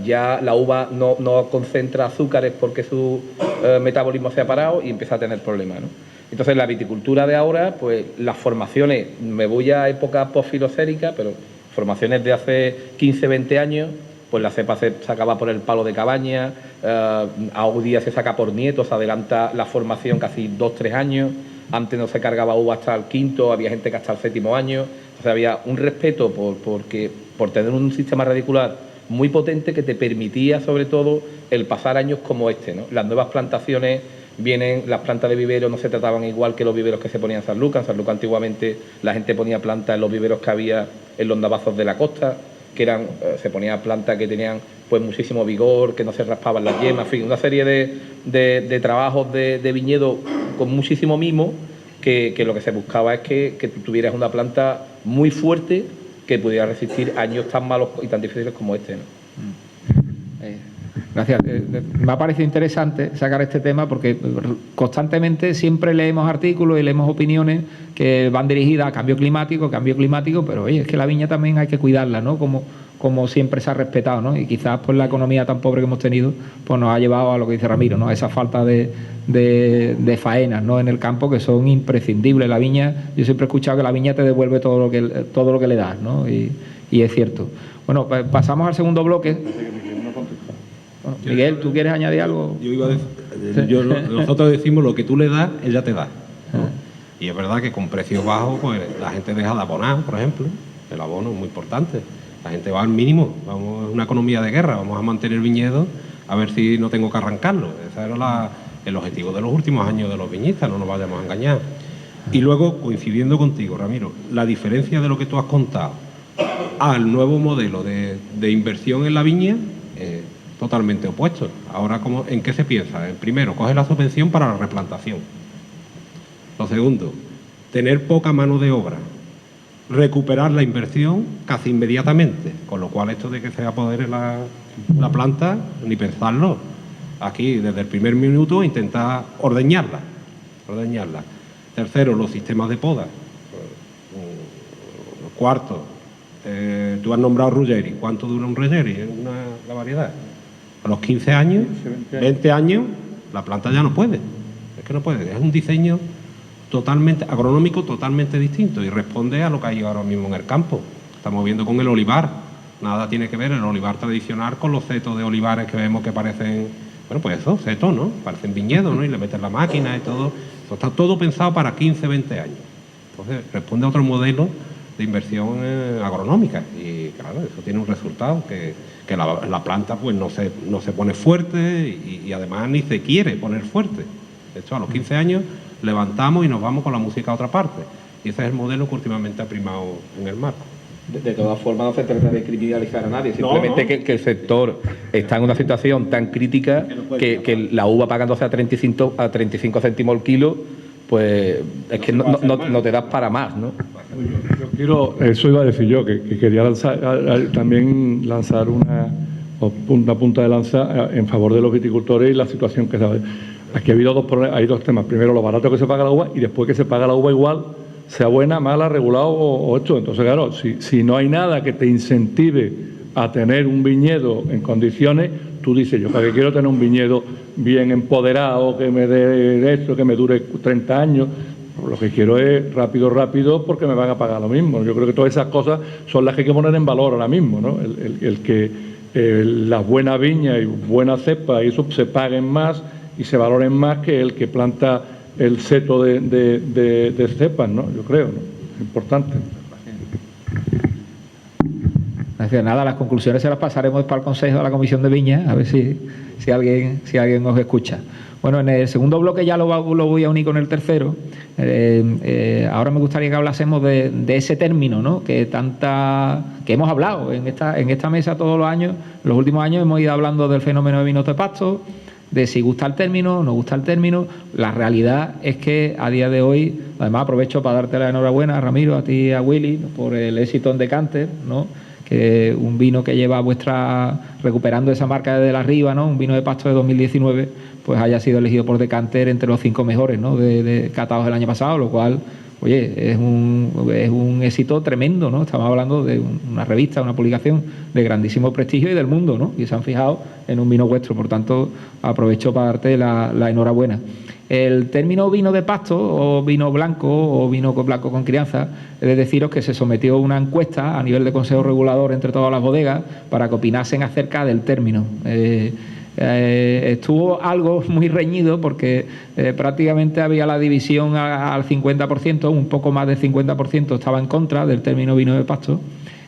ya la uva no concentra azúcares porque su metabolismo se ha parado y empieza a tener problemas, ¿no? Entonces, la viticultura de ahora, pues las formaciones, me voy a época postfilocérica, pero formaciones de hace 15, 20 años, pues la cepa se sacaba por el palo de cabaña, hoy día se saca por nietos, se adelanta la formación casi 2, 3 años, antes no se cargaba uva hasta el 5º, había gente que hasta el 7º año, entonces había un respeto por tener un sistema radicular muy potente que te permitía sobre todo el pasar años como este, ¿no? Las nuevas plantaciones las plantas de vivero no se trataban igual que los viveros que se ponían en San Lucas. En San Lucas antiguamente la gente ponía plantas en los viveros que había en los navazos de la costa, que se ponía plantas que tenían pues muchísimo vigor, que no se raspaban las yemas, en fin, una serie de trabajos de viñedo con muchísimo mimo, que lo que se buscaba es que tú tuvieras una planta muy fuerte que pudiera resistir años tan malos y tan difíciles como este, ¿no? Gracias. Me ha parecido interesante sacar este tema porque constantemente siempre leemos artículos y leemos opiniones que van dirigidas a cambio climático, pero oye, es que la viña también hay que cuidarla, ¿no? Como siempre se ha respetado, ¿no? Y quizás pues la economía tan pobre que hemos tenido pues nos ha llevado a lo que dice Ramiro, ¿no? A esa falta de faenas, ¿no? En el campo, que son imprescindibles. La viña, yo siempre he escuchado que la viña te devuelve todo lo que le das, ¿no? Y es cierto. Bueno, pues pasamos al segundo bloque. Bueno, Miguel, ¿tú quieres añadir algo? Yo iba a decir, nosotros decimos lo que tú le das, ella te da, ¿no? Y es verdad que con precios bajos, pues la gente deja de abonar, por ejemplo. El abono es muy importante. La gente va al mínimo. Vamos, es una economía de guerra. Vamos a mantener viñedos a ver si no tengo que arrancarlo. Ese era el objetivo de los últimos años de los viñistas, no nos vayamos a engañar. Y luego, coincidiendo contigo, Ramiro, la diferencia de lo que tú has contado al nuevo modelo de inversión en la viña totalmente opuesto. Ahora, ¿en qué se piensa? Primero, coge la subvención para la replantación. Lo segundo, tener poca mano de obra. Recuperar la inversión casi inmediatamente, con lo cual esto de que se apodere la planta, ni pensarlo. Aquí, desde el primer minuto, intentar ordeñarla. Tercero, los sistemas de poda. Cuarto, tú has nombrado Ruggeri. ¿Cuánto dura un Ruggeri? Es la variedad. A los 15 años, 20 años, la planta ya no puede. Es que no puede. Es un diseño totalmente agronómico, totalmente distinto, y responde a lo que hay ahora mismo en el campo. Estamos viendo con el olivar. Nada tiene que ver el olivar tradicional con los setos de olivares que vemos que parecen, bueno, pues eso, setos, ¿no? Parecen viñedos, ¿no? Y le meten la máquina y todo. Eso está todo pensado para 15, 20 años. Entonces, responde a otro modelo de inversión agronómica. Y claro, eso tiene un resultado que la planta pues no se pone fuerte y además ni se quiere poner fuerte. De hecho, a los 15 años levantamos y nos vamos con la música a otra parte. Y ese es el modelo que últimamente ha primado en el marco. De todas formas, no se trata de criminalizar a nadie, simplemente no. Que el sector está en una situación tan crítica que la uva pagándose a 35 céntimos el kilo, pues es que no te das para más, ¿no? Yo quiero, eso iba a decir yo, que quería también lanzar una punta de lanza en favor de los viticultores y la situación que se da. Aquí ha habido hay dos temas. Primero, lo barato que se paga la uva, y después que se paga la uva igual, sea buena, mala, regulado o esto. Entonces, claro, si no hay nada que te incentive a tener un viñedo en condiciones, tú dices, yo para qué quiero tener un viñedo bien empoderado, que me dé esto, que me dure 30 años. Lo que quiero es rápido, porque me van a pagar lo mismo. Yo creo que todas esas cosas son las que hay que poner en valor ahora mismo, ¿no? El que las buenas viñas y buenas cepas y eso se paguen más y se valoren más que el que planta el seto de cepas, ¿no? Yo creo, ¿no? Es importante. Nada, las conclusiones se las pasaremos para el Consejo a la Comisión de Viña, a ver si alguien os escucha. Bueno, en el segundo bloque ya lo voy a unir con el tercero. Ahora me gustaría que hablásemos de ese término, ¿no? que hemos hablado en esta mesa todos los años. En los últimos años hemos ido hablando del fenómeno de vinos de pasto, de si gusta el término, no gusta el término. La realidad es que a día de hoy, además aprovecho para darte la enhorabuena, Ramiro, a ti y a Willy, por el éxito en Decanter, ¿no? Que un vino que lleva recuperando esa marca desde la arriba, ¿no? Un vino de pasto de 2019, pues haya sido elegido por Decanter entre los 5 mejores, ¿no? de catados del año pasado, lo cual, oye, es un éxito tremendo, ¿no? Estamos hablando de una revista, una publicación de grandísimo prestigio y del mundo, ¿no? Y se han fijado en un vino vuestro, por tanto, aprovecho para darte la enhorabuena. El término vino de pasto o vino blanco o vino blanco con crianza, he de deciros que se sometió a una encuesta a nivel de Consejo Regulador entre todas las bodegas para que opinasen acerca del término. Estuvo algo muy reñido porque prácticamente había la división al 50%, un poco más del 50% estaba en contra del término vino de pasto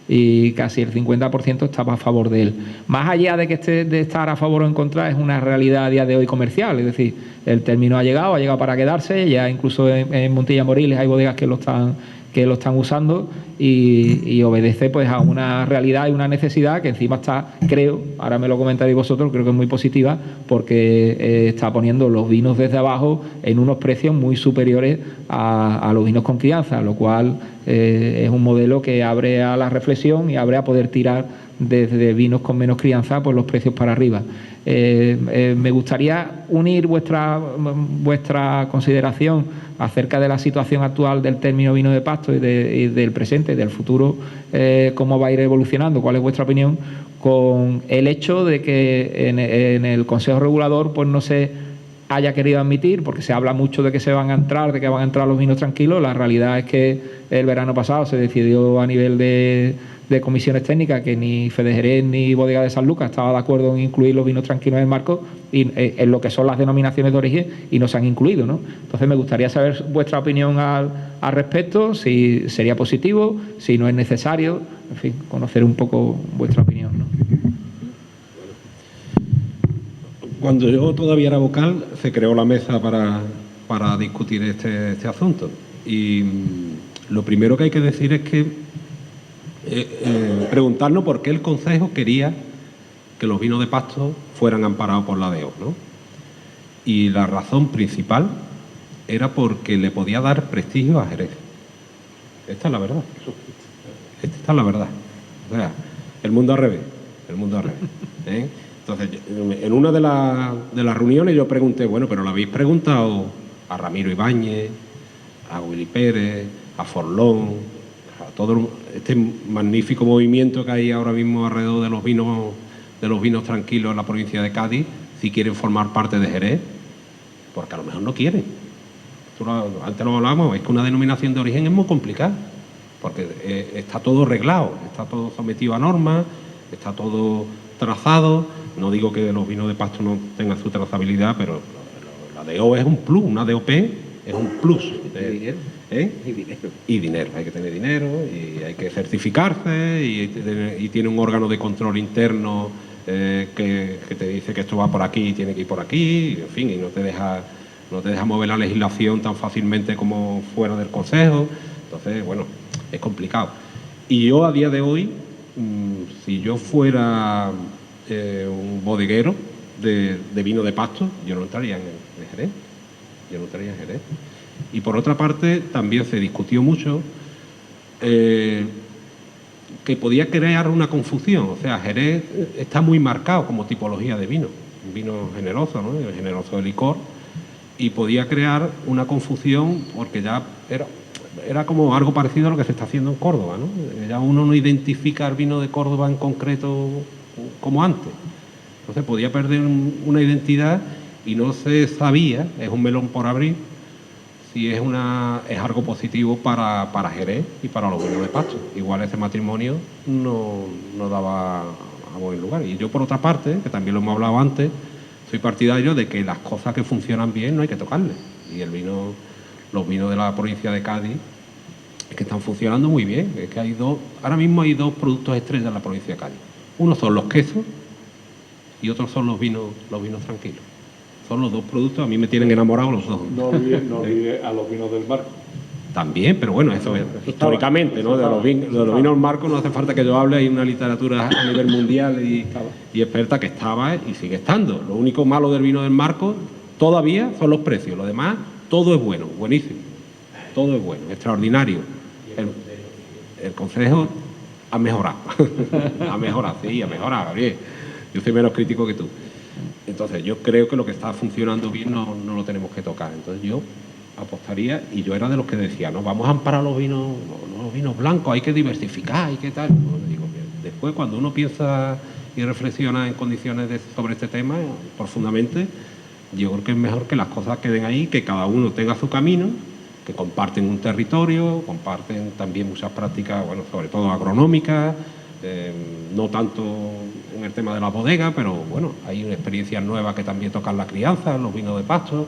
y casi el 50% estaba a favor de él. Más allá de estar a favor o en contra, es una realidad a día de hoy comercial, es decir, el término ha llegado para quedarse, ya incluso en Montilla Moriles hay bodegas que lo están usando y obedece pues a una realidad y una necesidad que encima está, creo, ahora me lo comentaréis vosotros, creo que es muy positiva porque está poniendo los vinos desde abajo en unos precios muy superiores a los vinos con crianza, lo cual es un modelo que abre a la reflexión y abre a poder tirar desde vinos con menos crianza pues los precios para arriba. Me gustaría unir vuestra consideración acerca de la situación actual del término vino de pasto y del presente y del futuro, cómo va a ir evolucionando, cuál es vuestra opinión, con el hecho de que en el Consejo Regulador pues no se haya querido admitir, porque se habla mucho de que se van a entrar, de que van a entrar los vinos tranquilos. La realidad es que el verano pasado se decidió a nivel de comisiones técnicas que ni Fede Jerez ni Bodega de San Lucas estaba de acuerdo en incluir los vinos tranquilos en el marco y en lo que son las denominaciones de origen, y no se han incluido, ¿no? Entonces me gustaría saber vuestra opinión al respecto, si sería positivo, si no es necesario, en fin, conocer un poco vuestra opinión, ¿no? Cuando yo todavía era vocal, se creó la mesa para discutir este asunto. Y lo primero que hay que decir es que preguntarnos por qué el Consejo quería que los vinos de pasto fueran amparados por la DEO, ¿no? Y la razón principal era porque le podía dar prestigio a Jerez. Esta es la verdad. Esta es la verdad. O sea, el mundo al revés. ¿Eh? Entonces, en una de las reuniones yo pregunté, bueno, pero ¿lo habéis preguntado a Ramiro Ibáñez, a Willy Pérez, a Forlón, a todo este magnífico movimiento que hay ahora mismo alrededor de los vinos tranquilos en la provincia de Cádiz, si quieren formar parte de Jerez? Porque a lo mejor no quieren. Antes lo hablábamos, es que una denominación de origen es muy complicada, porque está todo reglado, está todo sometido a normas, está todo trazado. No digo que los vinos de pasto no tengan su trazabilidad, pero la DO es un plus, una DOP es un plus. Y dinero, hay que tener dinero, y hay que certificarse, y tiene un órgano de control interno que te dice que esto va por aquí y tiene que ir por aquí, en fin, y no te deja mover la legislación tan fácilmente como fuera del Consejo. Entonces, bueno, es complicado. Y yo a día de hoy, si yo fuera un bodeguero de vino de pasto, yo no entraría en Jerez. Y por otra parte, también se discutió mucho que podía crear una confusión. O sea, Jerez está muy marcado como tipología de vino, un vino generoso, ¿no? Generoso de licor, y podía crear una confusión porque ya era como algo parecido a lo que se está haciendo en Córdoba, ¿no? Ya uno no identifica el vino de Córdoba en concreto como antes. Entonces podía perder una identidad y no se sabía, es un melón por abrir, si es algo positivo para Jerez y para los vinos de pasto. Igual ese matrimonio no daba a buen lugar. Y yo, por otra parte, que también lo hemos hablado antes, soy partidario de que las cosas que funcionan bien no hay que tocarles. Y los vinos de la provincia de Cádiz es que están funcionando muy bien. Es que ahora mismo hay dos productos estrellas en la provincia de Cádiz. Uno son los quesos y otros son los vinos tranquilos. Son los dos productos, a mí me tienen enamorado los dos. No olvide a los vinos del Marco. También, pero bueno, eso es históricamente, ¿no? De los vinos Marcos no hace falta que yo hable, hay una literatura a nivel mundial y experta que estaba y sigue estando. Lo único malo del vino del Marco todavía son los precios, lo demás todo es bueno, buenísimo, todo es bueno, extraordinario. El Concejo ha mejorado, ha mejorado, Gabriel. Yo soy menos crítico que tú. Entonces yo creo que lo que está funcionando bien no lo tenemos que tocar. Entonces yo apostaría, y yo era de los que decía, no, vamos a amparar los vinos blancos, hay que diversificar, hay que tal. Bueno, digo, después cuando uno piensa y reflexiona en condiciones sobre este tema profundamente, yo creo que es mejor que las cosas queden ahí, que cada uno tenga su camino, que comparten un territorio, comparten también muchas prácticas, bueno, sobre todo agronómicas, no tanto en el tema de la bodega, pero bueno, hay experiencias nuevas que también tocan la crianza, los vinos de pasto.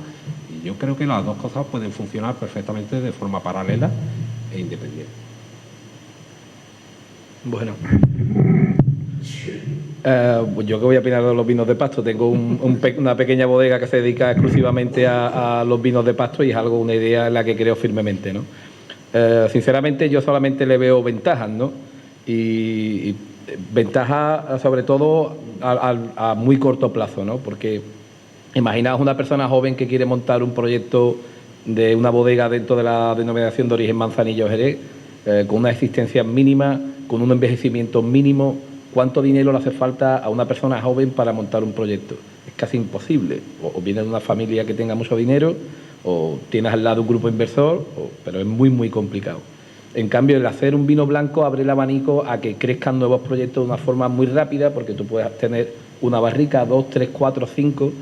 Yo creo que las dos cosas pueden funcionar perfectamente de forma paralela e independiente. Bueno, yo que voy a opinar de los vinos de pasto, tengo una pequeña bodega que se dedica exclusivamente a los vinos de pasto y es una idea en la que creo firmemente, ¿no? Sinceramente yo solamente le veo ventajas, ¿no? Y ventajas sobre todo a muy corto plazo, ¿no? Porque imaginaos una persona joven que quiere montar un proyecto de una bodega dentro de la denominación de origen Manzanilla o Jerez, con una existencia mínima, con un envejecimiento mínimo. ¿Cuánto dinero le hace falta a una persona joven para montar un proyecto? Es casi imposible. O viene de una familia que tenga mucho dinero, o tienes al lado un grupo inversor, pero es muy, muy complicado. En cambio, el hacer un vino blanco abre el abanico a que crezcan nuevos proyectos de una forma muy rápida, porque tú puedes tener una barrica, 2, 3, 4, 5...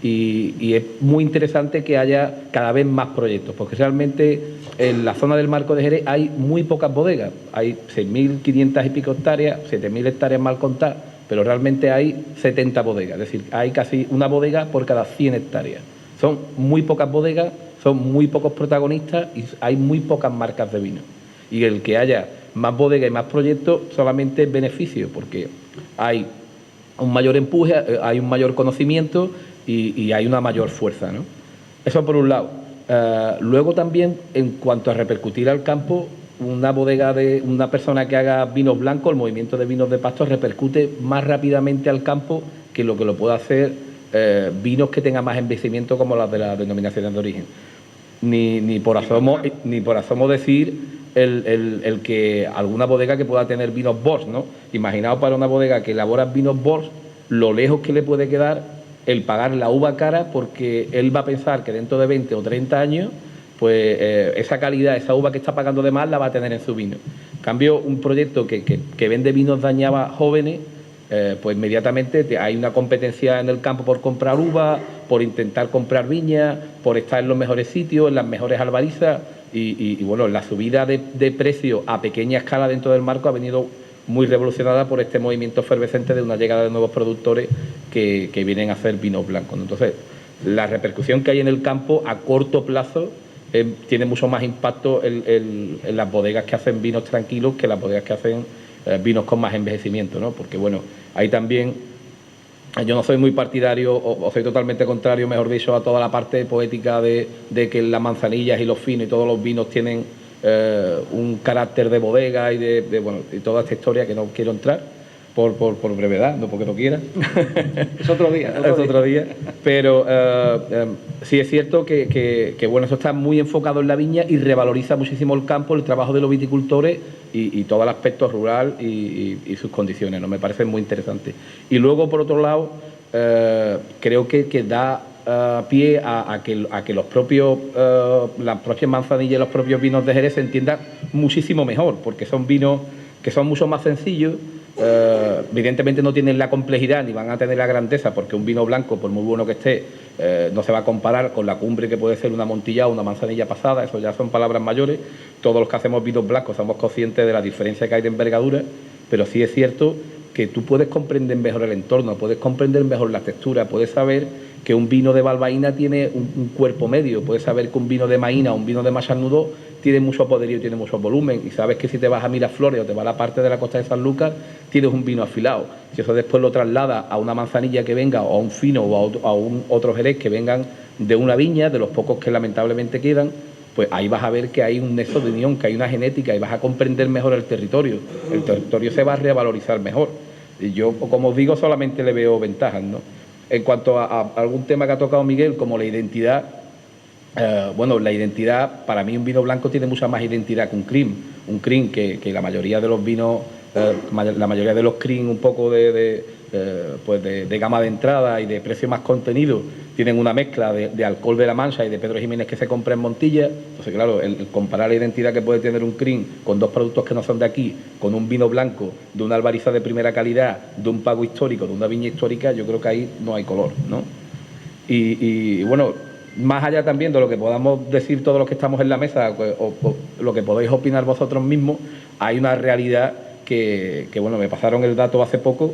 Y es muy interesante que haya cada vez más proyectos, porque realmente en la zona del Marco de Jerez hay muy pocas bodegas, hay 6.500 y pico hectáreas, 7.000 hectáreas mal contadas, pero realmente hay 70 bodegas, es decir, hay casi una bodega por cada 100 hectáreas. Son muy pocas bodegas, son muy pocos protagonistas y hay muy pocas marcas de vino. Y el que haya más bodegas y más proyectos solamente es beneficio, porque hay un mayor empuje, hay un mayor conocimiento y hay una mayor fuerza, ¿no? Eso por un lado. Luego también, en cuanto a repercutir al campo, una bodega de una persona que haga vinos blancos, el movimiento de vinos de pasto repercute más rápidamente al campo que lo pueda hacer vinos que tengan más envejecimiento como las de las denominaciones de origen. Ni por asomo decir el que alguna bodega que pueda tener vinos Bols, ¿no? Imaginaos para una bodega que elabora vinos Bols, lo lejos que le puede quedar el pagar la uva cara, porque él va a pensar que dentro de 20 o 30 años, pues esa calidad, esa uva que está pagando de más, la va a tener en su vino. En cambio, un proyecto que vende vinos dañados jóvenes, pues inmediatamente hay una competencia en el campo por comprar uva, por intentar comprar viñas, por estar en los mejores sitios, en las mejores albarizas, y bueno, la subida de precio a pequeña escala dentro del Marco ha venido muy revolucionada por este movimiento efervescente de una llegada de nuevos productores que vienen a hacer vinos blancos, ¿no? Entonces, la repercusión que hay en el campo a corto plazo tiene mucho más impacto en las bodegas que hacen vinos tranquilos que las bodegas que hacen vinos con más envejecimiento, ¿no? Porque, bueno, ahí también yo no soy muy partidario, o soy totalmente contrario, mejor dicho, a toda la parte poética de que las manzanillas y los finos y todos los vinos tienen un carácter de bodega y y toda esta historia que no quiero entrar por brevedad, no porque no quiera. Es otro día. Es otro día. Pero sí es cierto que bueno, eso está muy enfocado en la viña y revaloriza muchísimo el campo, el trabajo de los viticultores y todo el aspecto rural y sus condiciones, ¿no? Me parece muy interesante. Y luego, por otro lado, creo que da pie a que los propios las propias manzanillas y los propios vinos de Jerez se entiendan muchísimo mejor, porque son vinos que son mucho más sencillos. Evidentemente no tienen la complejidad ni van a tener la grandeza, porque un vino blanco, por muy bueno que esté, no se va a comparar con la cumbre que puede ser una Montilla o una manzanilla pasada. Eso ya son palabras mayores. Todos los que hacemos vinos blancos somos conscientes de la diferencia que hay de envergadura, pero sí es cierto que tú puedes comprender mejor el entorno, puedes comprender mejor la textura, puedes saber que un vino de Balbaína tiene un cuerpo medio. Puedes saber que un vino de Maína o un vino de Massanudo tiene mucho poderío, tiene mucho volumen, y sabes que si te vas a Miraflores o te vas a la parte de la costa de Sanlúcar, tienes un vino afilado. Si eso después lo traslada a una manzanilla que venga, o a un fino, o a un otro jerez que vengan de una viña, de los pocos que lamentablemente quedan, pues ahí vas a ver que hay un nexo de unión, que hay una genética, y vas a comprender mejor el territorio. El territorio se va a revalorizar mejor. Y yo, como os digo, solamente le veo ventajas, ¿no? En cuanto a algún tema que ha tocado Miguel, como la identidad, bueno, la identidad, para mí un vino blanco tiene mucha más identidad que un cream. Un cream que la mayoría de los vinos, la mayoría de los cream un poco pues de gama de entrada y de precio más contenido, tienen una mezcla de alcohol de la Mancha y de Pedro Jiménez que se compra en Montilla. Entonces, claro, el comparar la identidad que puede tener un cream con dos productos que no son de aquí, con un vino blanco, de una albariza de primera calidad, de un pago histórico, de una viña histórica, yo creo que ahí no hay color, ¿no? Y bueno, más allá también de lo que podamos decir todos los que estamos en la mesa, o lo que podéis opinar vosotros mismos, hay una realidad que bueno, me pasaron el dato hace poco,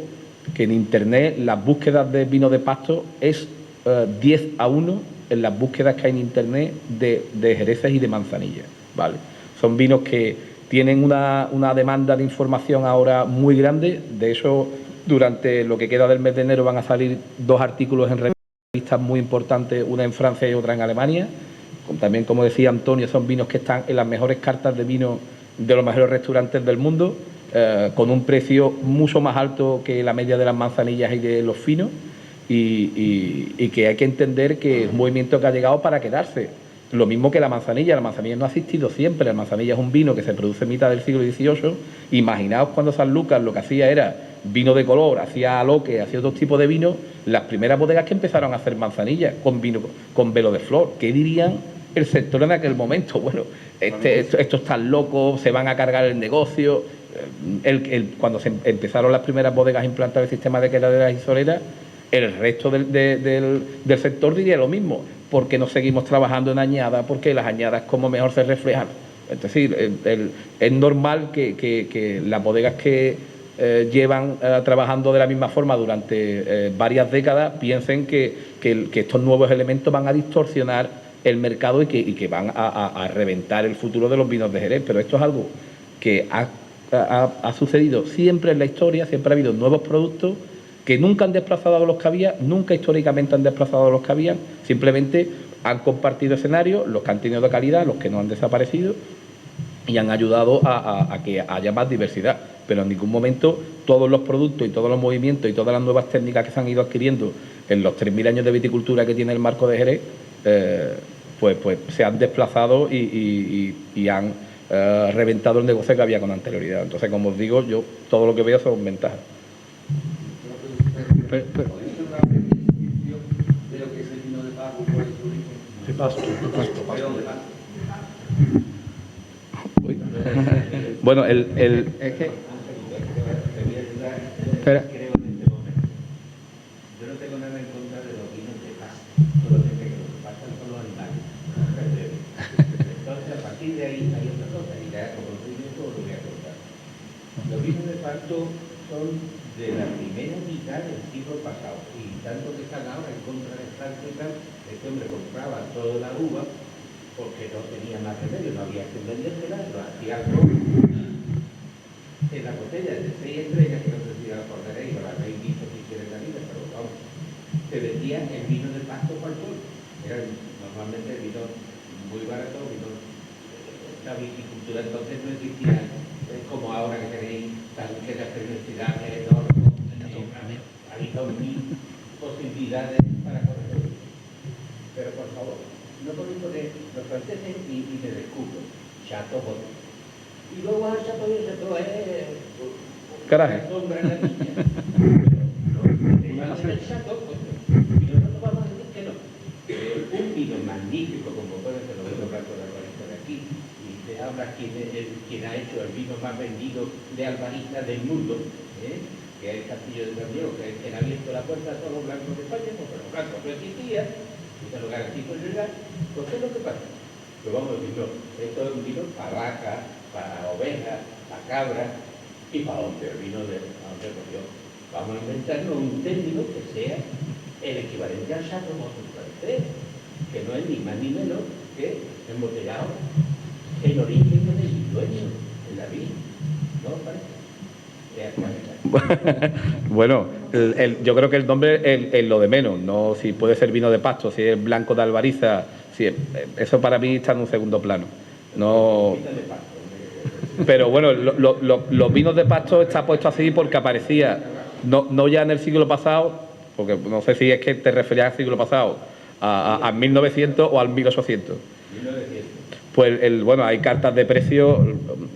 que en Internet las búsquedas de vino de pasto es 10-1 en las búsquedas que hay en Internet de jereces y de manzanilla, ¿vale? Son vinos que tienen una demanda de información ahora muy grande. De hecho, durante lo que queda del mes de enero van a salir 2 artículos en revistas muy importantes, una en Francia y otra en Alemania. También, como decía Antonio, son vinos que están en las mejores cartas de vino de los mejores restaurantes del mundo, con un precio mucho más alto que la media de las manzanillas y de los finos, y que hay que entender que es un movimiento que ha llegado para quedarse. Lo mismo que la manzanilla no ha existido siempre. La manzanilla es un vino que se produce en mitad del siglo XVIII. Imaginaos cuando Sanlúcar lo que hacía era vino de color, hacía aloque, hacía otro tipo de vino, las primeras bodegas que empezaron a hacer manzanilla con vino, con velo de flor. ¿Qué dirían el sector en aquel momento? Bueno, esto están locos, se van a cargar el negocio. Cuando se empezaron las primeras bodegas a implantar el sistema de quedaderas y soleras, el resto del sector diría lo mismo. ¿Por qué no seguimos trabajando en añadas? Porque las añadas como mejor se reflejan. Es decir, es normal que las bodegas que llevan trabajando de la misma forma durante varias décadas piensen que estos nuevos elementos van a distorsionar el mercado y que van a reventar el futuro de los vinos de Jerez. Pero esto es algo que ha sucedido siempre en la historia. Siempre ha habido nuevos productos que nunca han desplazado a los que había, nunca históricamente han desplazado a los que habían, simplemente han compartido escenarios, los que han tenido calidad, los que no han desaparecido, y han ayudado a que haya más diversidad. Pero en ningún momento todos los productos y todos los movimientos y todas las nuevas técnicas que se han ido adquiriendo en los 3.000 años de viticultura que tiene el marco de Jerez, pues se han desplazado y han reventado el negocio que había con anterioridad. Entonces, como os digo, yo todo lo que veo son ventajas. Bueno, es que... Espera. Yo no tengo nada en contra de los vinos de pasto, solamente que lo que pasan son los animales. Entonces, a partir de ahí hay otra cosa, y ya como estoy yo todo lo voy a contar. Los vinos de pasto son de la primera mitad del siglo pasado, y tanto que están ahora en contra de Francia y tal, este hombre compraba toda la uva porque no tenía más remedio, no había que vendérsela, lo hacía todo en la botella de 6 estrellas, que no sé si la acordaréis, o la habéis visto si quieres la vida, pero vamos, se vendía el vino de pasto para el sol. Era normalmente vino muy barato, la viticultura entonces no existía como ahora que tenéis tanques de fertilidades enormes, hay 2.000 posibilidades para correr. Pero por favor, no podéis poner los franceses y me descubro Chateau. Y luego al Chateau y el Chateau Caraje. son granadillas. El Chateau, y nosotros vamos a decir que no. Un vino magnífico, como puede ser los vinos blancos de Albarita de aquí, y te habla quien ha hecho el vino más vendido de Albarita del mundo, que es el Castillo de San Diego, que es quien ha abierto la puerta a todos los blancos de España, porque los blancos no existían, y te lo garantizo llegar. Pues ¿qué es lo que pasa? Pues vamos a decir, no, esto es un vino para vacas, para ovejas, para cabras y para hombre, el vino de hombre, por Dios. Vamos a inventarnos un término que sea el equivalente al Chateau Mort francés, que no es ni más ni menos que embotellado en origen del dueño, en la vid, ¿no os parece? Bueno, yo creo que el nombre es lo de menos, no si puede ser vino de Pasto, si es blanco de Albariza, eso para mí está en un segundo plano. No. Pero bueno, los vinos de Pasto está puesto así porque aparecía, no ya en el siglo pasado, porque no sé si es que te referías al siglo pasado, a 1900 o al 1800. 1900. Pues bueno, hay cartas de precio.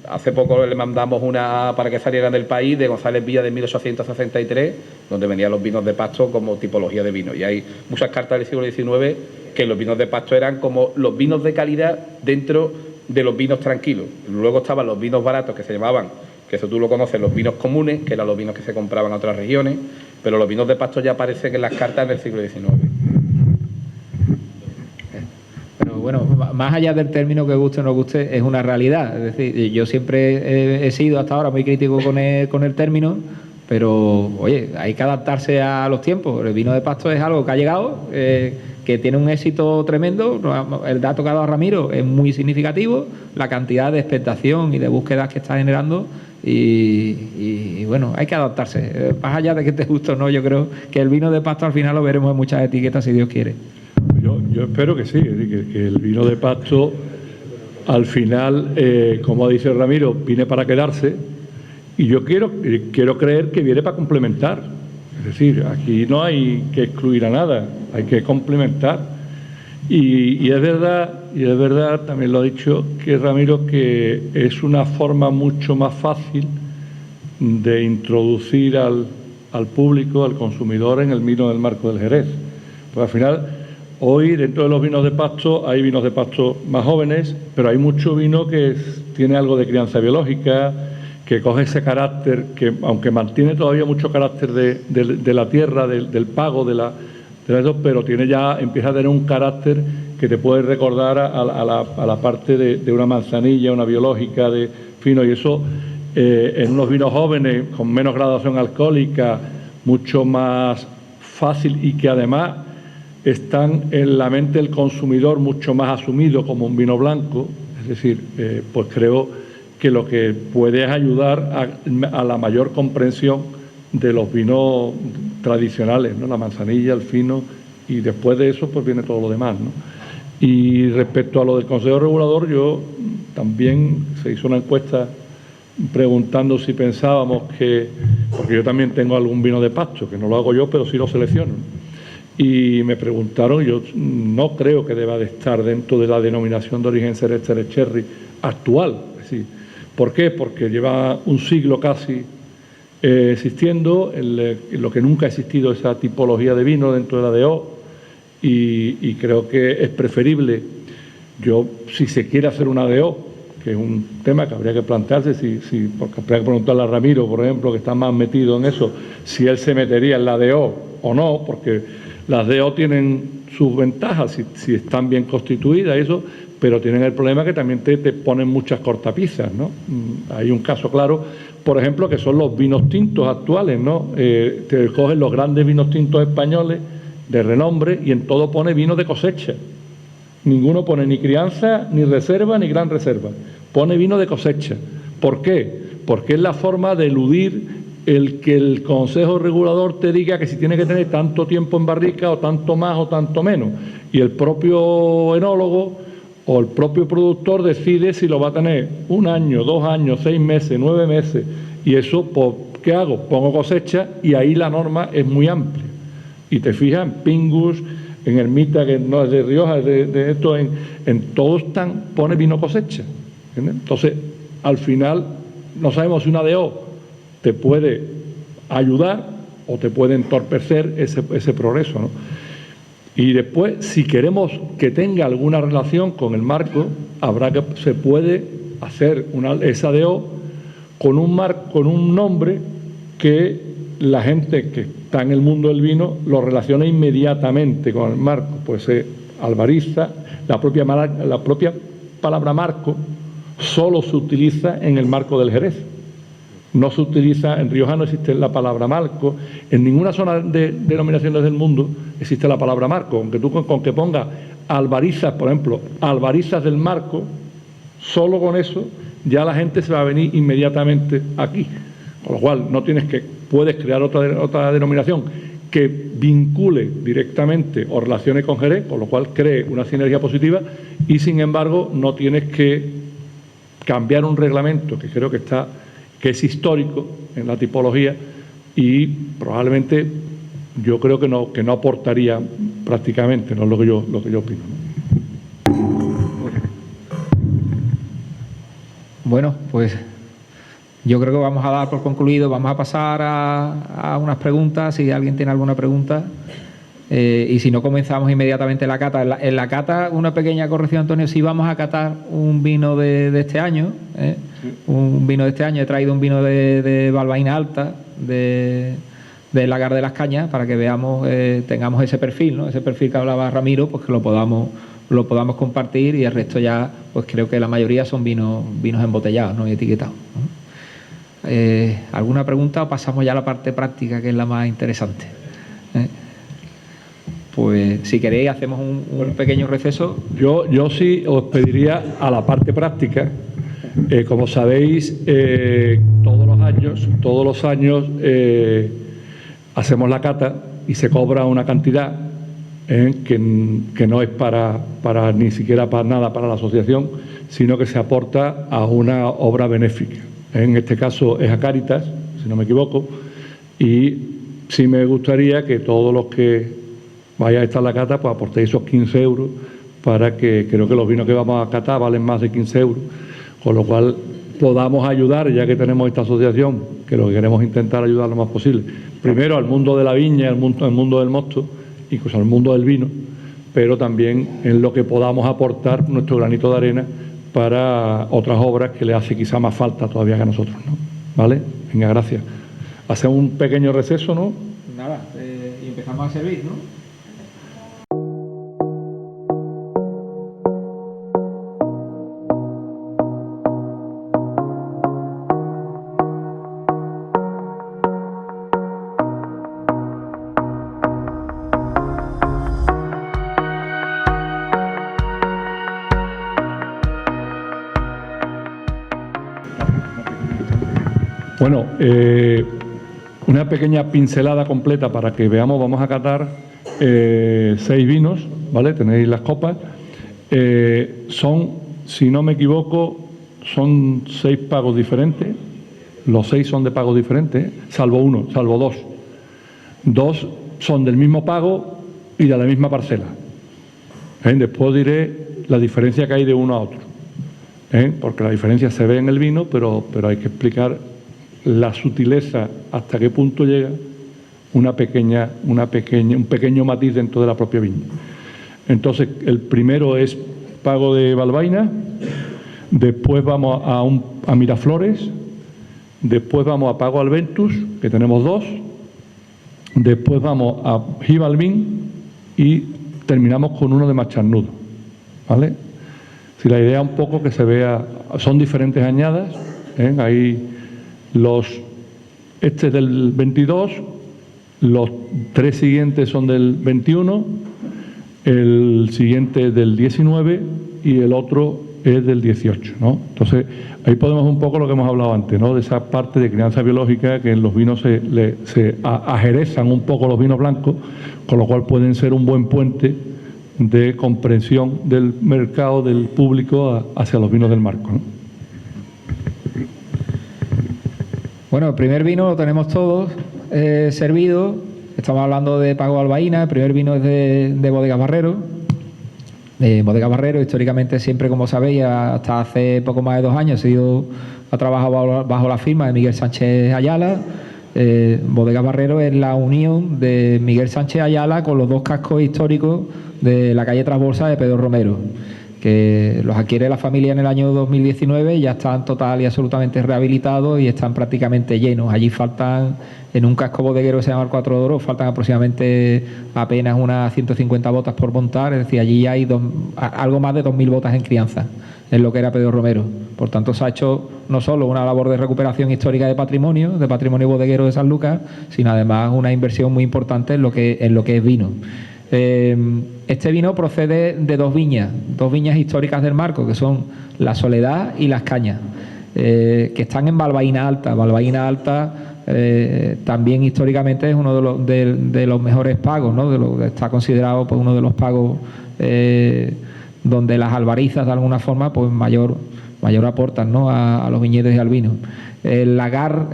Hace poco le mandamos una para que salieran del país de González Villa de 1863, donde venían los vinos de Pasto como tipología de vino. Y hay muchas cartas del siglo XIX que los vinos de Pasto eran como los vinos de calidad dentro de los vinos tranquilos. Luego estaban los vinos baratos que se llamaban, que eso tú lo conoces, los vinos comunes, que eran los vinos que se compraban en otras regiones, pero los vinos de Pasto ya aparecen en las cartas del siglo XIX. Pero bueno, más allá del término que guste o no guste, es una realidad. Es decir, yo siempre he sido hasta ahora muy crítico con el término, pero oye, hay que adaptarse a los tiempos. El vino de Pasto es algo que ha llegado, que tiene un éxito tremendo. El dato que ha dado Ramiro es muy significativo, la cantidad de expectación y de búsquedas que está generando. Y bueno, hay que adaptarse. Más allá de que te guste o no, yo creo que el vino de Pasto al final lo veremos en muchas etiquetas, si Dios quiere. Yo espero que sí, que el vino de Pasto al final, como dice Ramiro, viene para quedarse, y yo quiero creer que viene para complementar. Es decir, aquí no hay que excluir a nada, hay que complementar. Y es verdad, también lo ha dicho que Ramiro, que es una forma mucho más fácil de introducir al público, al consumidor, en el vino del marco del Jerez. Pues al final, hoy dentro de los vinos de Pasto hay vinos de Pasto más jóvenes, pero hay mucho vino que tiene algo de crianza biológica, que coge ese carácter, que aunque mantiene todavía mucho carácter de la tierra, del pago, pero empieza a tener un carácter que te puede recordar a la parte de una manzanilla, una biológica de fino, y eso en unos vinos jóvenes con menos graduación alcohólica, mucho más fácil, y que además están en la mente del consumidor mucho más asumido como un vino blanco. Es decir, pues creo que lo que puede es ayudar a la mayor comprensión de los vinos tradicionales, ¿no? La manzanilla, el fino, y después de eso pues viene todo lo demás, ¿no? Y respecto a lo del Consejo Regulador, yo también se hizo una encuesta preguntando si pensábamos que, porque yo también tengo algún vino de Pasto, que no lo hago yo, pero sí lo selecciono, y me preguntaron, yo no creo que deba de estar dentro de la denominación de origen Jerez Cherry actual. Es decir, ¿por qué? Porque lleva un siglo casi existiendo, en lo que nunca ha existido esa tipología de vino dentro de la DO, y creo que es preferible, si se quiere hacer una DO, que es un tema que habría que plantearse, porque habría que preguntarle a Ramiro, por ejemplo, que está más metido en eso, si él se metería en la DO o no, porque las DO tienen sus ventajas si están bien constituidas, eso, pero tienen el problema que también te ponen muchas cortapisas, ¿no? Hay un caso claro, por ejemplo, que son los vinos tintos actuales, ¿no? Te cogen los grandes vinos tintos españoles de renombre y en todo pone vino de cosecha. Ninguno pone ni crianza, ni reserva, ni gran reserva. Pone vino de cosecha. ¿Por qué? Porque es la forma de eludir el que el Consejo Regulador te diga que si tiene que tener tanto tiempo en barrica, o tanto más o tanto menos. Y el propio enólogo o el propio productor decide si lo va a tener 1 año, 2 años, 6 meses, 9 meses. Y eso, pues, ¿qué hago? Pongo cosecha, y ahí la norma es muy amplia. Y te fijas en Pingus, en Ermita, que no es de Rioja, es de esto, en todos pone vino cosecha. ¿Entiendes? Entonces, al final, no sabemos si una DO te puede ayudar o te puede entorpecer ese progreso, ¿no? Y después, si queremos que tenga alguna relación con el marco, se puede hacer esa DO con un nombre que la gente que está en el mundo del vino lo relaciona inmediatamente con el marco. Puede ser Albariza, la propia palabra marco solo se utiliza en el marco del Jerez. no se utiliza, en Rioja no existe la palabra marco, en ninguna zona de denominaciones del mundo existe la palabra marco, aunque tú con que pongas albarizas, por ejemplo, albarizas del marco, solo con eso ya la gente se va a venir inmediatamente aquí, con lo cual no tienes que, puedes crear otra denominación que vincule directamente o relacione con Jerez, con lo cual cree una sinergia positiva y sin embargo no tienes que cambiar un reglamento que creo que es histórico en la tipología y probablemente yo creo que no aportaría prácticamente, no es lo que yo opino. Bueno, pues yo creo que vamos a dar por concluido, vamos a pasar a unas preguntas, si alguien tiene alguna pregunta, y si no comenzamos inmediatamente la cata. En la cata, una pequeña corrección, Antonio, si vamos a catar un vino de este año, un vino de este año, he traído un vino de Balbaína Alta, de Lagar de las Cañas, para que veamos, tengamos ese perfil, ¿no? Ese perfil que hablaba Ramiro, pues que lo podamos compartir y el resto ya, pues creo que la mayoría son vinos embotellados, ¿no? Y etiquetados, ¿no? ¿Alguna pregunta o pasamos ya a la parte práctica, que es la más interesante? Pues si queréis hacemos un pequeño receso. Yo sí os pediría a la parte práctica. Como sabéis, todos los años hacemos la cata y se cobra una cantidad que no es para ni siquiera para nada para la asociación, sino que se aporta a una obra benéfica. En este caso es a Cáritas, si no me equivoco, y sí me gustaría que todos los que vayáis a estar en la cata pues aportéis esos 15 euros, para que creo que los vinos que vamos a catar valen más de 15 euros, con lo cual podamos ayudar, ya que tenemos esta asociación, que lo que queremos es intentar ayudar lo más posible, primero al mundo de la viña, al mundo del mosto, incluso al mundo del vino, pero también en lo que podamos aportar nuestro granito de arena para otras obras que le hace quizá más falta todavía que a nosotros, ¿no? ¿Vale? Venga, gracias. Hacemos un pequeño receso, ¿no? Nada, y empezamos a servir, ¿no? Bueno, una pequeña pincelada completa para que veamos. Vamos a catar 6 vinos, ¿vale? Tenéis las copas. Son, si no me equivoco, son 6 pagos diferentes. Los 6 son de pagos diferentes, salvo 2. 2 son del mismo pago y de la misma parcela. Después diré la diferencia que hay de uno a otro, porque la diferencia se ve en el vino, pero hay que explicar la sutileza, hasta qué punto llega un pequeño matiz dentro de la propia viña. Entonces, el primero es pago de Balbaina, después vamos a Miraflores, después vamos a pago Alventus, que tenemos 2, después vamos a Gibalbín y terminamos con uno de Macharnudo, ¿vale? Si la idea es un poco que se vea, son diferentes añadas, ahí este es del 22, los 3 siguientes son del 21, el siguiente es del 19 y el otro es del 18, ¿no? Entonces, ahí podemos un poco lo que hemos hablado antes, ¿no? De esa parte de crianza biológica, que en los vinos se ajerezan un poco los vinos blancos, con lo cual pueden ser un buen puente de comprensión del mercado, del público, hacia los vinos del marco, ¿no? Bueno, el primer vino lo tenemos todos servido. Estamos hablando de Pago Balbaína. El primer vino es de Bodegas Barrero. Bodegas Barrero, históricamente, siempre, como sabéis, hasta hace poco más de 2 años ha trabajado bajo la firma de Miguel Sánchez Ayala. Bodegas Barrero es la unión de Miguel Sánchez Ayala con los 2 cascos históricos de la calle Trasbolsa de Pedro Romero. que los adquiere la familia en el año 2019 y ya están total y absolutamente rehabilitados y están prácticamente llenos. Allí faltan, en un casco bodeguero que se llama el Cuatro de Oro, faltan aproximadamente apenas unas 150 botas por montar, es decir, allí hay algo más de 2.000 botas en crianza, en lo que era Pedro Romero. Por tanto, se ha hecho no solo una labor de recuperación histórica de patrimonio bodeguero de Sanlúcar, sino además una inversión muy importante en lo que es vino. Este vino procede de dos viñas históricas del Marco, que son La Soledad y Las Cañas, que están en Balbaína Alta. Balbaína Alta también históricamente es uno de los mejores pagos, ¿no? Está considerado pues, uno de los pagos donde las albarizas de alguna forma pues mayor aportan, ¿no? a los viñedos y al vino. El lagar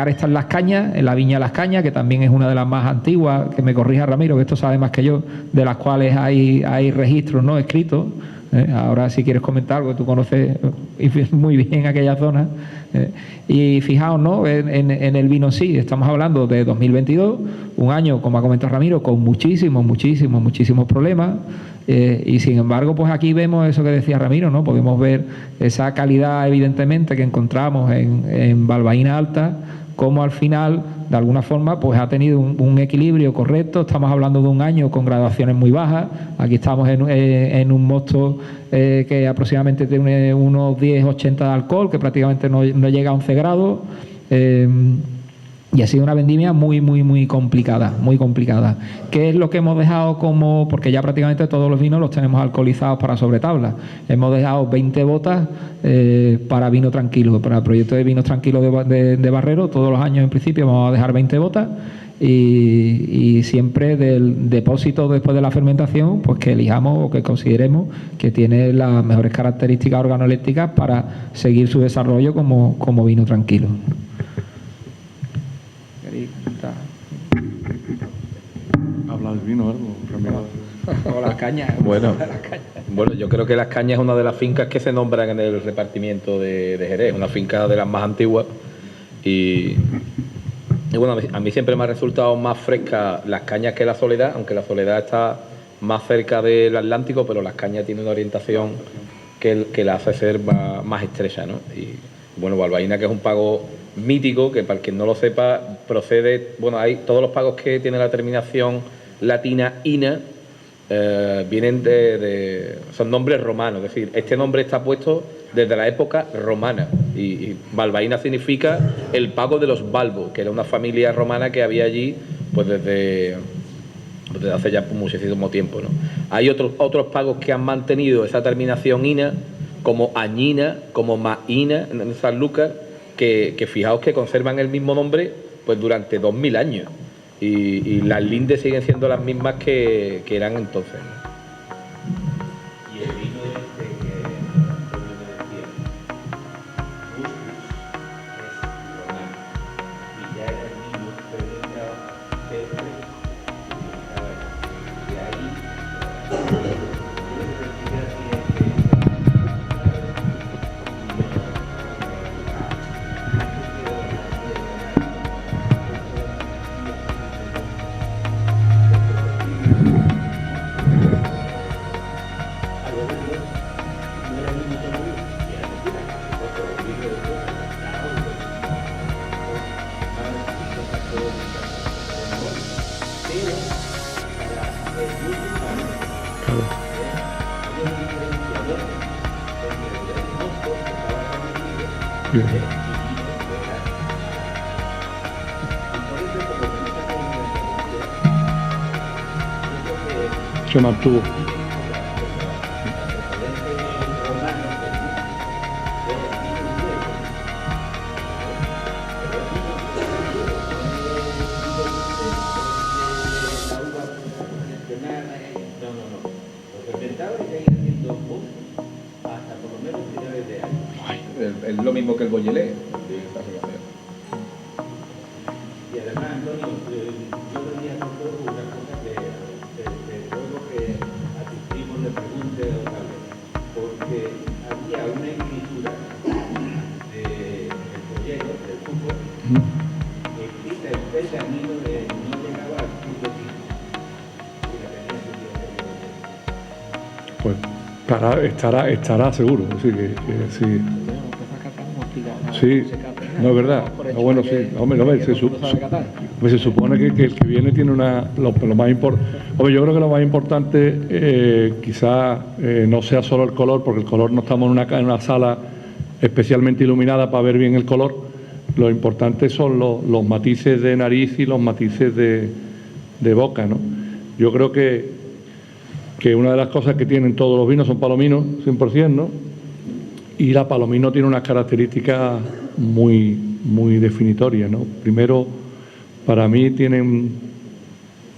está en Las Cañas, en la viña Las Cañas, que también es una de las más antiguas, que me corrija Ramiro, que esto sabe más que yo, de las cuales hay registros, ¿no? escritos. Ahora, si quieres comentar algo, tú conoces muy bien aquella zona. Y fijaos, ¿no? en el vino sí, estamos hablando de 2022, un año, como ha comentado Ramiro, con muchísimos problemas. Y sin embargo, pues aquí vemos eso que decía Ramiro, ¿no? Podemos ver esa calidad, evidentemente, que encontramos en Balbaína Alta, como al final, de alguna forma, pues ha tenido un equilibrio correcto. Estamos hablando de un año con graduaciones muy bajas. Aquí estamos en un mosto que aproximadamente tiene unos 10-80 de alcohol, que prácticamente no llega a 11 grados. Y ha sido una vendimia muy complicada. ¿Qué es lo que hemos dejado como...? Porque ya prácticamente todos los vinos los tenemos alcoholizados para sobretabla. Hemos dejado 20 botas para vino tranquilo, para el proyecto de vinos tranquilos de Barrero. Todos los años, en principio, vamos a dejar 20 botas. Y siempre del depósito después de la fermentación, pues que elijamos o que consideremos que tiene las mejores características organolépticas para seguir su desarrollo como vino tranquilo. Habla del vino, algo. O Las Cañas. Bueno, yo creo que Las Cañas es una de las fincas que se nombran en el repartimiento de Jerez, una finca de las más antiguas. Y bueno, a mí siempre me ha resultado más fresca Las Cañas que La Soledad, aunque La Soledad está más cerca del Atlántico, pero Las Cañas tiene una orientación que la hace ser más estrecha, ¿no? Y bueno, Balbaína, que es un pago mítico, que para el que no lo sepa, procede, bueno, hay todos los pagos que tienen la terminación latina ina, vienen son nombres romanos, es decir, este nombre está puesto desde la época romana y Balbaína significa el pago de los Balbo, que era una familia romana que había allí pues desde hace ya muchísimo tiempo, ¿no? Hay otros pagos que han mantenido esa terminación ina, como Añina, como Maína en Sanlúcar, que fijaos que conservan el mismo nombre pues durante 2000 años y las lindes siguen siendo las mismas que eran entonces, ¿no? Y el vino este que Antonio me decía, Buscus, es romano y ya era el vino fermentado siempre y de ahí Se mantuvo. Es lo mismo que el Beaujolais. Y además, Antonio, yo venía a contar una cosa que luego que a tus primos le pregunte otra vez, porque había una escritura del proyecto del fútbol escrita en pergamino de no llegaba al punto 5 y la tenía su Pues Estará seguro, sí, sí. Sí, no es verdad. No, bueno, sí, hombre, se supone que el que viene tiene lo más importante. Hombre, yo creo que lo más importante quizás no sea solo el color, porque el color no estamos en una sala especialmente iluminada para ver bien el color. Lo importante son los matices de nariz y los matices de boca, ¿no? Yo creo que una de las cosas que tienen todos los vinos son palominos, 100%, ¿no? Y la palomino tiene unas características muy, muy definitorias, ¿no? Primero, para mí tienen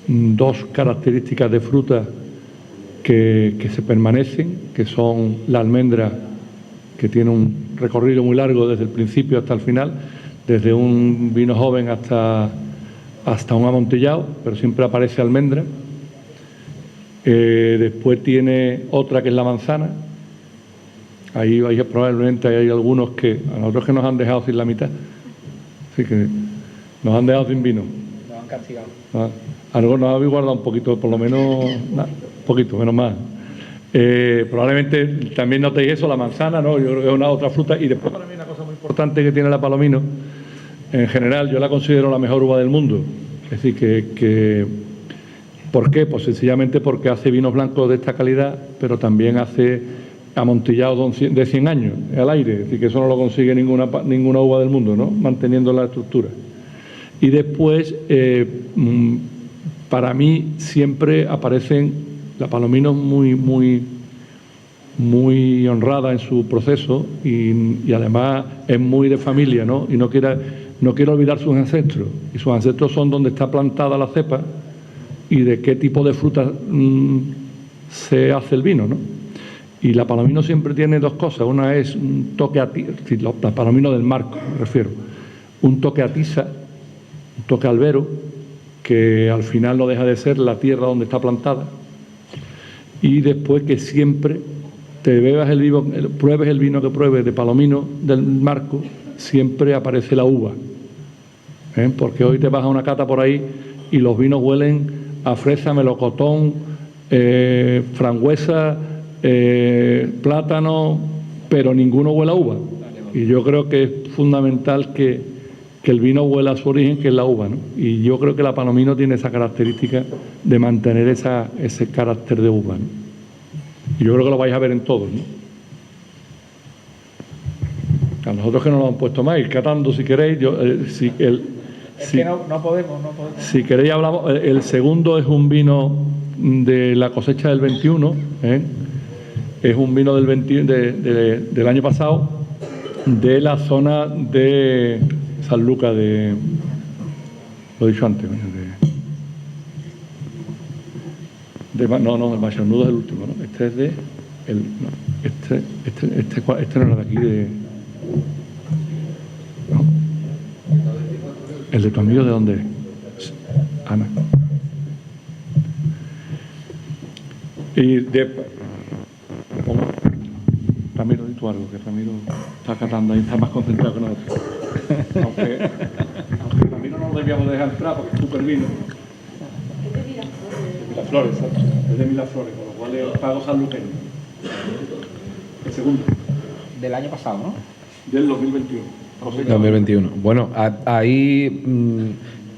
dos características de fruta que se permanecen, que son la almendra, que tiene un recorrido muy largo desde el principio hasta el final, desde un vino joven hasta un amontillado, pero siempre aparece almendra. Después tiene otra que es la manzana. Ahí probablemente hay algunos que a nosotros que nos han dejado sin la mitad, así que nos han dejado sin vino. Nos han castigado. Algo nos habéis guardado un poquito, por lo menos, un poquito, menos mal. Probablemente también notéis eso, la manzana, ¿no? Yo creo que es una otra fruta. Y después para mí una cosa muy importante que tiene la palomino, en general yo la considero la mejor uva del mundo. Es decir, que ¿por qué? Pues sencillamente porque hace vinos blancos de esta calidad, pero también hace amontillados de 100 años al aire, es decir, que eso no lo consigue ninguna uva del mundo, ¿no? Manteniendo la estructura. Y después, para mí siempre aparecen la palomino muy, muy, muy honrada en su proceso y además es muy de familia, ¿no? Y no quiere olvidar sus ancestros. Y sus ancestros son donde está plantada la cepa y de qué tipo de fruta se hace el vino, ¿no? Y la palomino siempre tiene dos cosas. Una es un toque la palomino del marco, me refiero. Un toque a tiza, un toque albero, que al final no deja de ser la tierra donde está plantada. Y después que siempre te bebas pruebes el vino que pruebes de palomino del marco, siempre aparece la uva. Porque hoy te vas a una cata por ahí y los vinos huelen a fresa, melocotón, frangüesa, plátano, pero ninguno huele a uva. Y yo creo que es fundamental que el vino huela a su origen, que es la uva, ¿no? Y yo creo que la palomino tiene esa característica de mantener ese carácter de uva, ¿no? Y yo creo que lo vais a ver en todos, ¿no? A nosotros que nos lo han puesto más, ir catando si queréis. No podemos. Si queréis hablamos. El segundo es un vino de la cosecha del 21, es un vino del año pasado, de la zona de Sanlúcar, lo he dicho antes, el Machornudo es el último, ¿no? Este es este no era de aquí, no. ¿El de tu amigo de dónde es? Ana. Y Ramiro, di tú algo, que Ramiro está catando ahí, está más concentrado que nosotros. Aunque Ramiro no lo debíamos dejar entrar porque es súper vino. Es de Miraflores, ¿sabes? Es de Miraflores, con lo cual es pago sanluqueño. El segundo. Del año pasado, ¿no? Del 2021. 2021. Bueno, ahí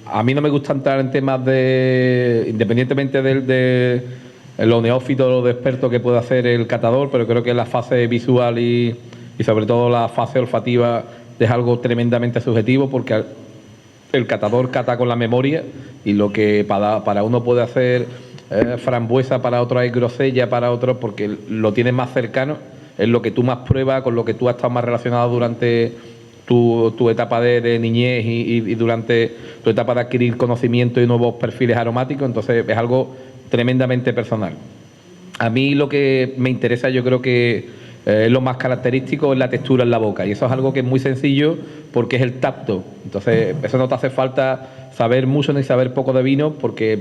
a mí no me gusta entrar en temas independientemente de lo neófito, lo de experto que puede hacer el catador, pero creo que la fase visual y sobre todo la fase olfativa es algo tremendamente subjetivo, porque el catador cata con la memoria y lo que para uno puede hacer frambuesa, para otro es grosella, para otro porque lo tienes más cercano, es lo que tú más pruebas, con lo que tú has estado más relacionado durante tu etapa de niñez y durante tu etapa de adquirir conocimiento y nuevos perfiles aromáticos. Entonces es algo tremendamente personal. A mí lo que me interesa, yo creo que es lo más característico, es la textura en la boca, y eso es algo que es muy sencillo porque es el tacto. Entonces eso no te hace falta saber mucho ni saber poco de vino, porque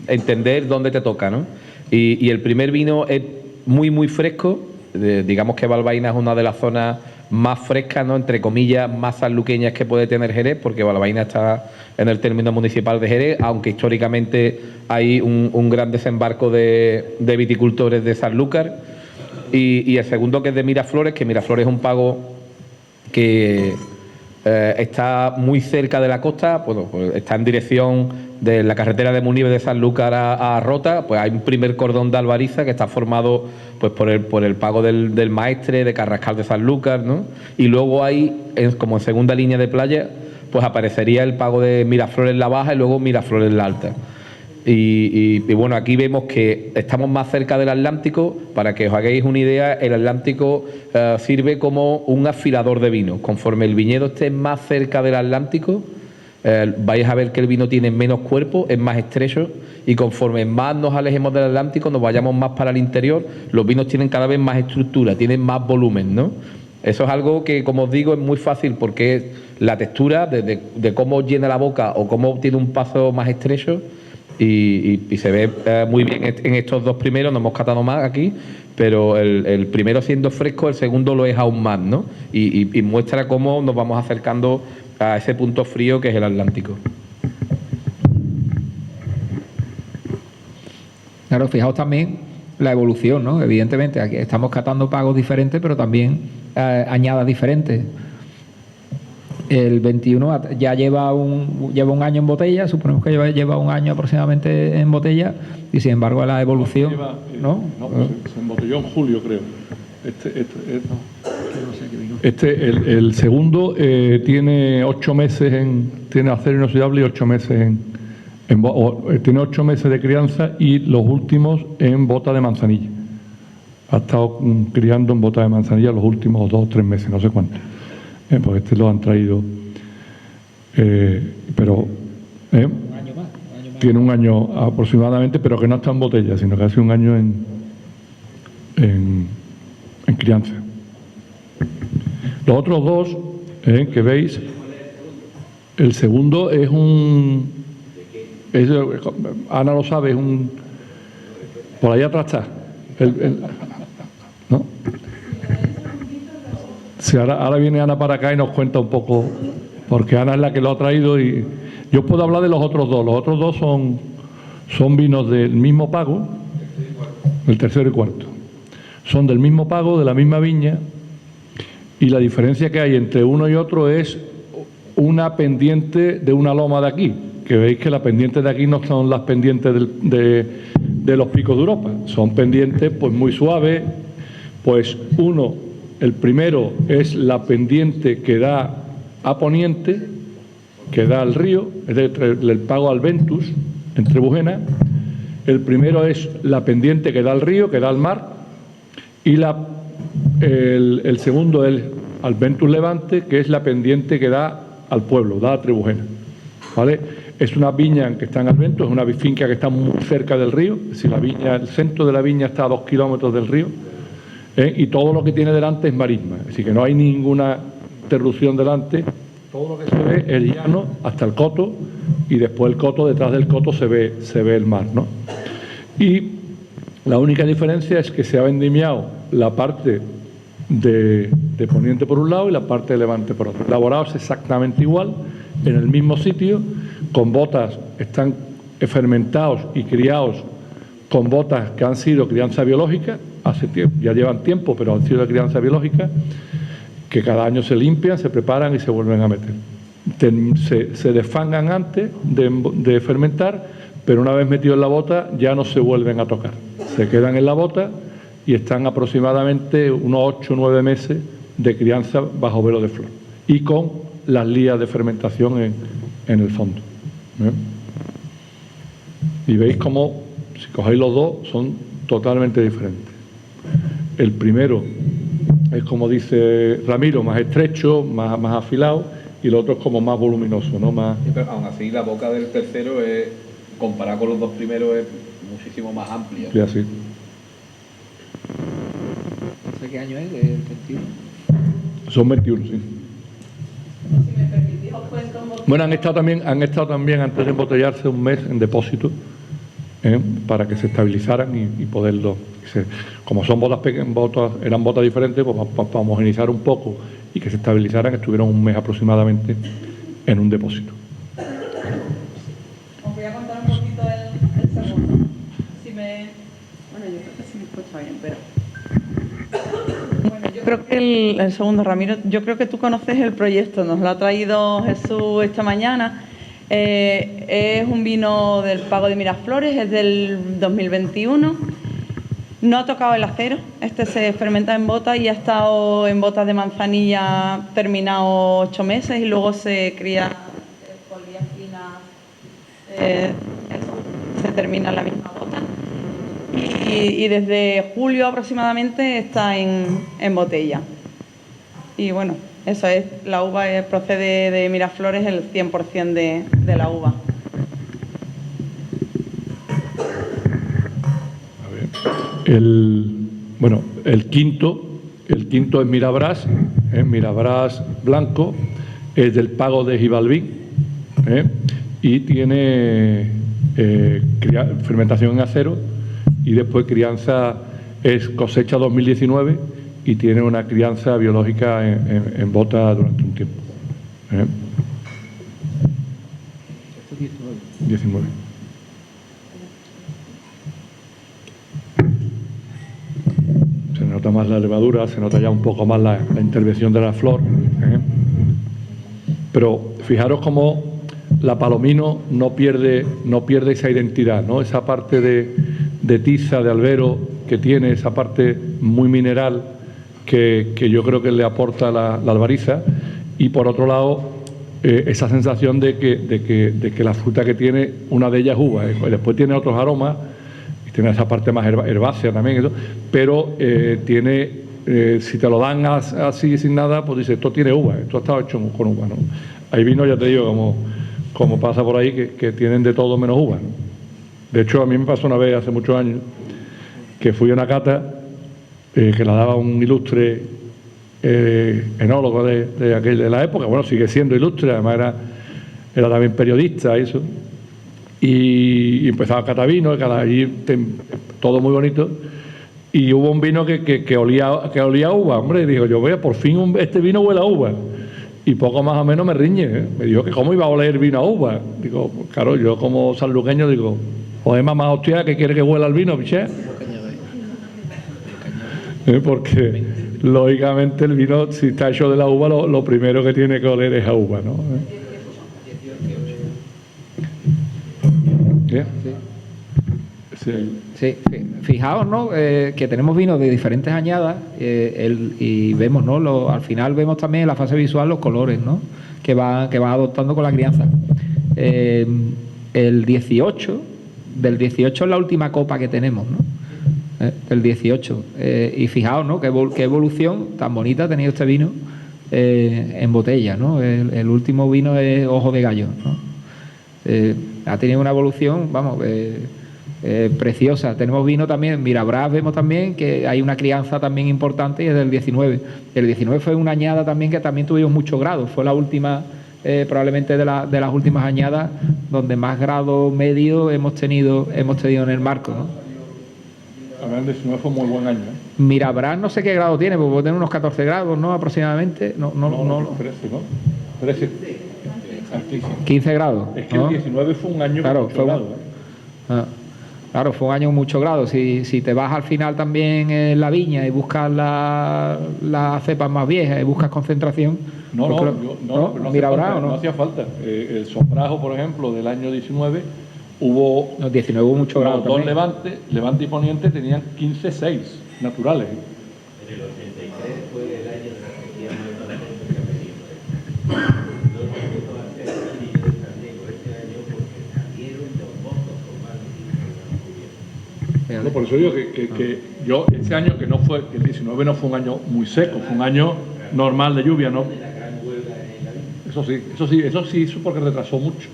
entender dónde te toca, ¿no? Y el primer vino es muy muy fresco. Digamos que Balbaína es una de las zonas más frescas, ¿no?, entre comillas, más sanluqueñas que puede tener Jerez, porque Balbaína está en el término municipal de Jerez, aunque históricamente hay un gran desembarco de viticultores de Sanlúcar. Y el segundo, que es de Miraflores, que Miraflores es un pago que está muy cerca de la costa, bueno, pues está en dirección de la carretera de Munive de Sanlúcar a Rota. Pues hay un primer cordón de albariza que está formado pues por el pago del Maestre, de Carrascal de Sanlúcar, ¿no? Y luego hay, como en segunda línea de playa, pues aparecería el pago de Miraflores la Baja y luego Miraflores la Alta. Y bueno, aquí vemos que estamos más cerca del Atlántico. Para que os hagáis una idea, el Atlántico sirve como un afilador de vino. Conforme el viñedo esté más cerca del Atlántico, vais a ver que el vino tiene menos cuerpo, es más estrecho, y conforme más nos alejemos del Atlántico, nos vayamos más para el interior, los vinos tienen cada vez más estructura, tienen más volumen, ¿no? Eso es algo que, como os digo, es muy fácil, porque es la textura de cómo llena la boca o cómo tiene un paso más estrecho. Y se ve muy bien en estos dos primeros. No hemos catado más aquí, pero el primero siendo fresco, el segundo lo es aún más, ¿no? Y muestra cómo nos vamos acercando a ese punto frío que es el Atlántico. Claro, fijaos también la evolución, ¿no? Evidentemente, aquí estamos catando pagos diferentes, pero también añadas diferentes. El 21 ya lleva un año en botella, suponemos que lleva un año aproximadamente en botella, y sin embargo la evolución, ¿no? No, se embotelló en julio, creo. El segundo tiene 8 meses tiene acero inoxidable y 8 meses tiene 8 meses de crianza, y los últimos en bota de manzanilla. Ha estado criando en bota de manzanilla los últimos 2 o 3 meses, no sé cuánto. Pues lo han traído, pero tiene un año aproximadamente, pero que no está en botella, sino que hace un año en crianza. Los otros dos que veis, el segundo es Ana lo sabe, por allá atrás está, ¿no? Sí, ahora viene Ana para acá y nos cuenta un poco, porque Ana es la que lo ha traído, y yo puedo hablar de los otros dos. Los otros dos son vinos del mismo pago, el tercero y cuarto. Son del mismo pago, de la misma viña, y la diferencia que hay entre uno y otro es una pendiente de una loma de aquí, que veis que las pendientes de aquí no son las pendientes de los picos de Europa, son pendientes pues muy suaves. Pues el primero es la pendiente que da a poniente, que da al río, es el pago al Ventus, en Trebujena. El primero es la pendiente que da al río, que da al mar, y el segundo es al Ventus Levante, que es la pendiente que da al pueblo, da a Trebujena, ¿vale? Es una viña que está en Alventus, es una finca que está muy cerca del río. Es decir, el centro de la viña está a 2 kilómetros del río, y todo lo que tiene delante es marisma, es decir, que no hay ninguna interrupción delante. Todo lo que se ve es llano hasta el coto, y después el coto, detrás del coto se ve el mar, ¿no? Y la única diferencia es que se ha vendimiado la parte de poniente por un lado y la parte de levante por otro. Elaborados exactamente igual, en el mismo sitio, con botas, están fermentados y criados con botas que han sido crianza biológica, hace tiempo, ya llevan tiempo, pero han sido de crianza biológica, que cada año se limpian, se preparan y se vuelven a meter. Se desfangan antes de fermentar, pero una vez metidos en la bota ya no se vuelven a tocar. Se quedan en la bota y están aproximadamente unos 8 o 9 meses de crianza bajo velo de flor, y con las lías de fermentación en el fondo. Y veis cómo, si cogéis los dos, son totalmente diferentes. El primero es, como dice Ramiro, más estrecho, más afilado, y el otro es como más voluminoso, ¿no? Sí, pero aún así la boca del tercero, comparada con los dos primeros, es muchísimo más amplia. Y así. No sé qué año es, ¿el 21? Son 21, sí. Si me permitís, os cuento un poquito. Bueno, han estado también antes de embotellarse un mes en depósito, para que se estabilizaran y poderlo. Como son eran botas diferentes, pues para homogeneizar un poco y que se estabilizaran, estuvieron un mes aproximadamente en un depósito. Os voy a contar un poquito el segundo. Bueno, yo creo que sí me escucha bien, pero Creo que el segundo, Ramiro, yo creo que tú conoces el proyecto, nos lo ha traído Jesús esta mañana. Es un vino del Pago de Miraflores, es del 2021. No ha tocado el acero, este se fermenta en bota y ha estado en botas de manzanilla terminado 8 meses y luego se cría polillas finas, se termina en la misma bota. Y desde julio aproximadamente está en botella. Y bueno, eso es, la uva procede de Miraflores, el 100% de la uva. El quinto es Mirabrás blanco, es del Pago de Gibalbín, y tiene fermentación en acero y después crianza, es cosecha 2019 y tiene una crianza biológica en bota durante un tiempo. 19. Se nota más la levadura, se nota ya un poco más la intervención de la flor. Pero fijaros cómo la Palomino no pierde esa identidad, ¿no? Esa parte de tiza, de albero que tiene, esa parte muy mineral que yo creo que le aporta la albariza, y por otro lado esa sensación de que la fruta que tiene, una de ellas es uva, después tiene otros aromas, y tiene esa parte más herbácea también, pero tiene, si te lo dan así sin nada, pues dices, esto tiene uva, esto ha estado hecho con uva, ¿no? Hay vinos, ya te digo, como pasa por ahí, que tienen de todo menos uva, ¿no? De hecho, a mí me pasó una vez, hace muchos años, que fui a una cata que la daba un ilustre enólogo de la época. Bueno, sigue siendo ilustre, además era también periodista y eso. Y empezaba a catar vino, todo muy bonito. Y hubo un vino que olía a uva, hombre, y digo, yo vea, por fin este vino huele a uva. Y poco más o menos me riñe, ¿eh? Me dijo que cómo iba a oler vino a uva. Digo, pues, claro, yo como sanluqueño digo, joder, mamá hostia, que quiere que huela el vino, piché. Porque lógicamente el vino, si está hecho de la uva, lo primero que tiene que oler es a uva, ¿no? ¿Qué? Sí, fijaos, ¿no? Que tenemos vinos de diferentes añadas y vemos, ¿no? Al final vemos también en la fase visual los colores, ¿no? Que van adoptando con la crianza. El 18, del 18 es la última copa que tenemos, ¿no? El 18. Y fijaos, ¿no? Qué evolución tan bonita ha tenido este vino en botella, ¿no? El último vino es Ojo de Gallo, ¿no? Ha tenido una evolución, vamos, preciosa. Tenemos vino también, Mirabrás, vemos también que hay una crianza también importante y es del 19. El 19 fue una añada también que también tuvimos muchos grados. Fue la última, probablemente de las últimas añadas donde más grado medio hemos tenido en el marco, ¿no? El 19 fue un muy buen año, ¿eh? Mirabrás no sé qué grado tiene, porque puede tener unos 14 grados, ¿no? Aproximadamente. No, 13, ¿no? 13. 15 grados. Es que ¿no? el 19 fue un año claro, con mucho grado, claro, fue un año con mucho grado. Si te vas al final también en la viña y buscas las cepas más viejas y buscas concentración... No hacía falta. El Sombrajo, por ejemplo, del año 19... Hubo 19 hubo mucho grado dos Levante y Poniente tenían 15,6 naturales. En el 83 fue el año de la sequía más totalmente que ha venido. No esto va a ser el anillo de San Diego este año porque salieron los votos con más de 15 grados. Por eso digo que yo este año que no fue, el 19 no fue un año muy seco, fue un año normal de lluvia, ¿no? Eso sí, porque retrasó mucho.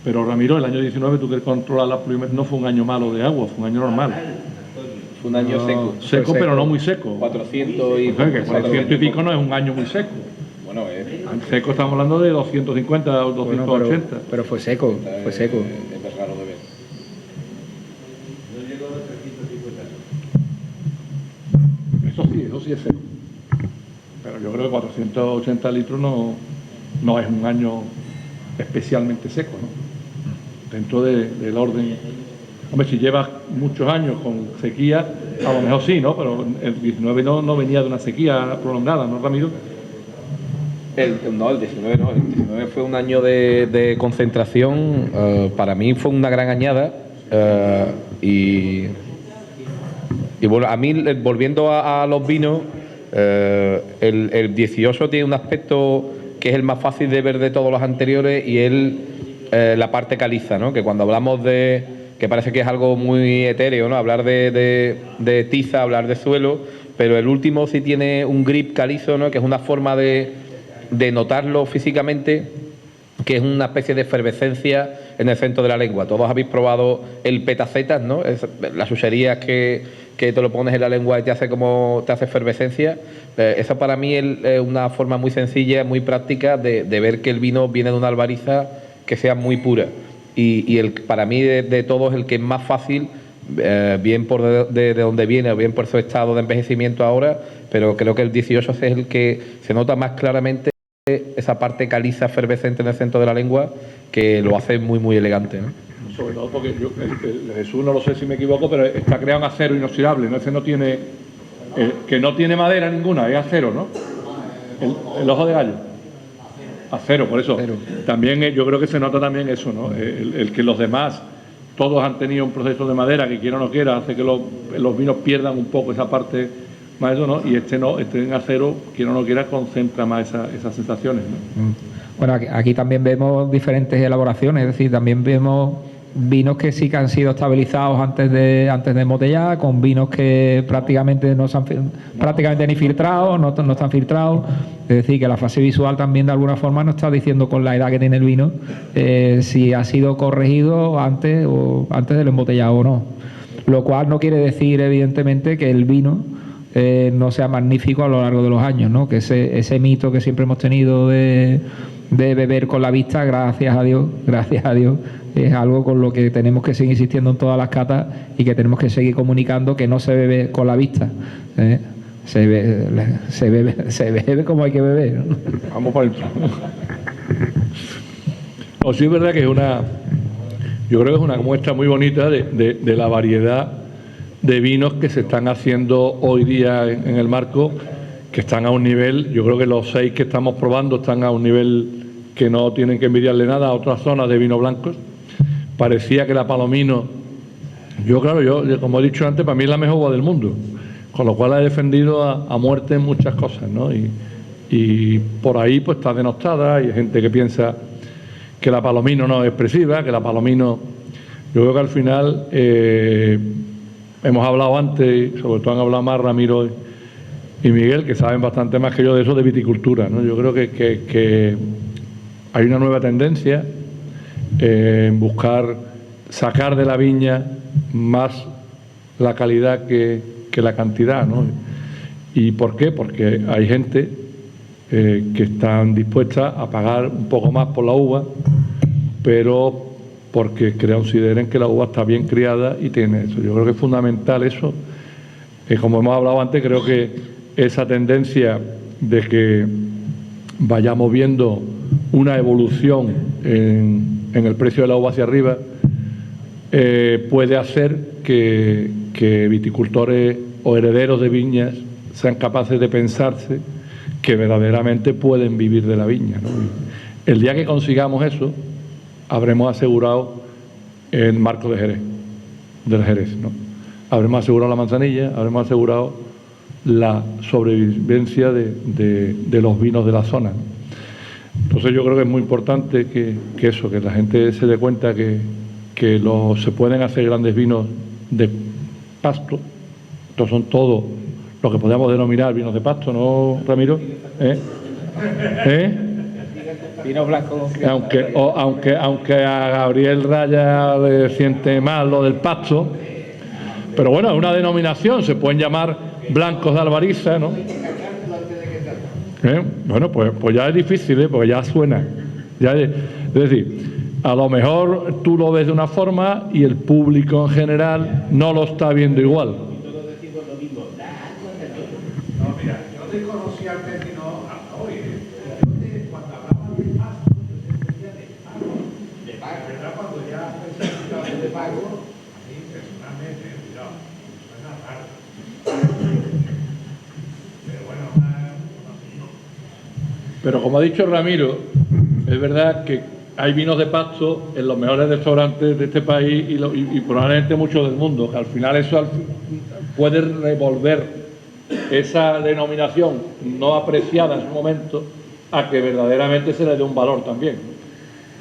Pero Ramiro, el año 19 tú que controlas la pluviometría, no fue un año malo de agua, fue un año normal. Fue un año seco. Seco, pero no muy seco. 400 y... 400 y pico no es un año muy seco. Bueno, seco estamos hablando de 250 o 280. Pero fue seco, fue seco. Es raro de ver. No llegó a los 350. Eso sí es seco. Pero yo creo que 480 litros no es un año especialmente seco, ¿no? Dentro del orden. Hombre, si llevas muchos años con sequía, A lo mejor sí, ¿no? Pero el 19 no venía de una sequía prolongada, ¿no, Ramiro? El 19 no, el 19 fue un año de concentración, para mí fue una gran añada, y bueno, a mí, volviendo a los vinos, el 18 tiene un aspecto que es el más fácil de ver de todos los anteriores, y es la parte caliza, ¿no? Que cuando hablamos que parece que es algo muy etéreo, ¿no? Hablar de tiza, hablar de suelo, pero el último sí tiene un grip calizo, ¿no? Que es una forma de notarlo físicamente, que es una especie de efervescencia en el centro de la lengua. Todos habéis probado el petacetas, ¿no? Las chucherías que te lo pones en la lengua y te hace efervescencia. Eso para mí es una forma muy sencilla, muy práctica de ver que el vino viene de una albariza que sea muy pura. Y para mí de todos el que es más fácil, bien por de donde viene o bien por su estado de envejecimiento ahora, pero creo que el 18 es el que se nota más claramente esa parte caliza efervescente en el centro de la lengua, que lo hace muy muy elegante, ¿no? Sobre todo porque el Jesús, no lo sé si me equivoco, pero está creado en acero inoxidable, ¿no? Ese no tiene, que no tiene madera ninguna, es acero, ¿no? El ojo de gallo. Acero, por eso. Acero. También yo creo que se nota también eso, ¿no? El que los demás, todos han tenido un proceso de madera que quiera o no quiera, hace que los vinos pierdan un poco esa parte más eso, ¿no? Y este en acero, quiera o no quiera, concentra más esas sensaciones, ¿no? Bueno, aquí también vemos diferentes elaboraciones, es decir, también vemos vinos que sí que han sido estabilizados antes de embotellar, con vinos que prácticamente no se han prácticamente ni filtrados, no están filtrados. Es decir, que la fase visual también de alguna forma nos está diciendo con la edad que tiene el vino si ha sido corregido antes del embotellado o no. Lo cual no quiere decir, evidentemente, que el vino no sea magnífico a lo largo de los años, ¿no? Que ese mito que siempre hemos tenido de beber con la vista, gracias a Dios, es algo con lo que tenemos que seguir insistiendo en todas las catas y que tenemos que seguir comunicando, que no se bebe con la vista, se bebe como hay que beber, ¿no? Vamos para adentro. O sí es verdad que yo creo que es una muestra muy bonita de la variedad de vinos que se están haciendo hoy día en el marco, que están a un nivel, yo creo que los 6 que estamos probando están a un nivel que no tienen que envidiarle nada a otras zonas de vinos blancos. Parecía que la Palomino, yo como he dicho antes, para mí es la mejor uva del mundo, con lo cual la he defendido a muerte en muchas cosas, ¿no? Y por ahí pues está denostada, y hay gente que piensa que la Palomino no es expresiva, que la Palomino, yo creo que al final hemos hablado antes, sobre todo han hablado más Ramiro y Miguel, que saben bastante más que yo de eso, de viticultura, ¿no? Yo creo que hay una nueva tendencia en buscar sacar de la viña más la calidad que la cantidad, ¿no? ¿Y por qué? Porque hay gente que están dispuestas a pagar un poco más por la uva, pero porque consideren que la uva está bien criada y tiene eso. Yo creo que es fundamental eso. Como hemos hablado antes, creo que esa tendencia de que vayamos viendo una evolución en el precio de la uva hacia arriba puede hacer que viticultores o herederos de viñas sean capaces de pensarse que verdaderamente pueden vivir de la viña, ¿no? El día que consigamos eso, habremos asegurado el marco de Jerez, del Jerez, ¿no? Habremos asegurado la manzanilla, habremos asegurado la sobrevivencia de los vinos de la zona, ¿no? Entonces yo creo que es muy importante que la gente se dé cuenta que se pueden hacer grandes vinos de pasto. Estos son todos lo que podemos denominar vinos de pasto, ¿no, Ramiro? Vino blanco. Aunque a Gabriel Raya le siente mal lo del pasto, pero bueno, es una denominación, se pueden llamar blancos de albariza, ¿no? Bueno, pues ya es difícil, porque ya suena. Es decir, a lo mejor tú lo ves de una forma y el público en general no lo está viendo igual. No, mira, yo desconocía el término hasta hoy. Cuando hablaba de pasto, yo decía de pago, ¿verdad? Cuando ya se de pago, a mí personalmente, cuidado, suena raro. Pero como ha dicho Ramiro, es verdad que hay vinos de Pasto en los mejores restaurantes de este país y probablemente muchos del mundo, que al final eso puede revolver esa denominación no apreciada en su momento a que verdaderamente se le dé un valor también,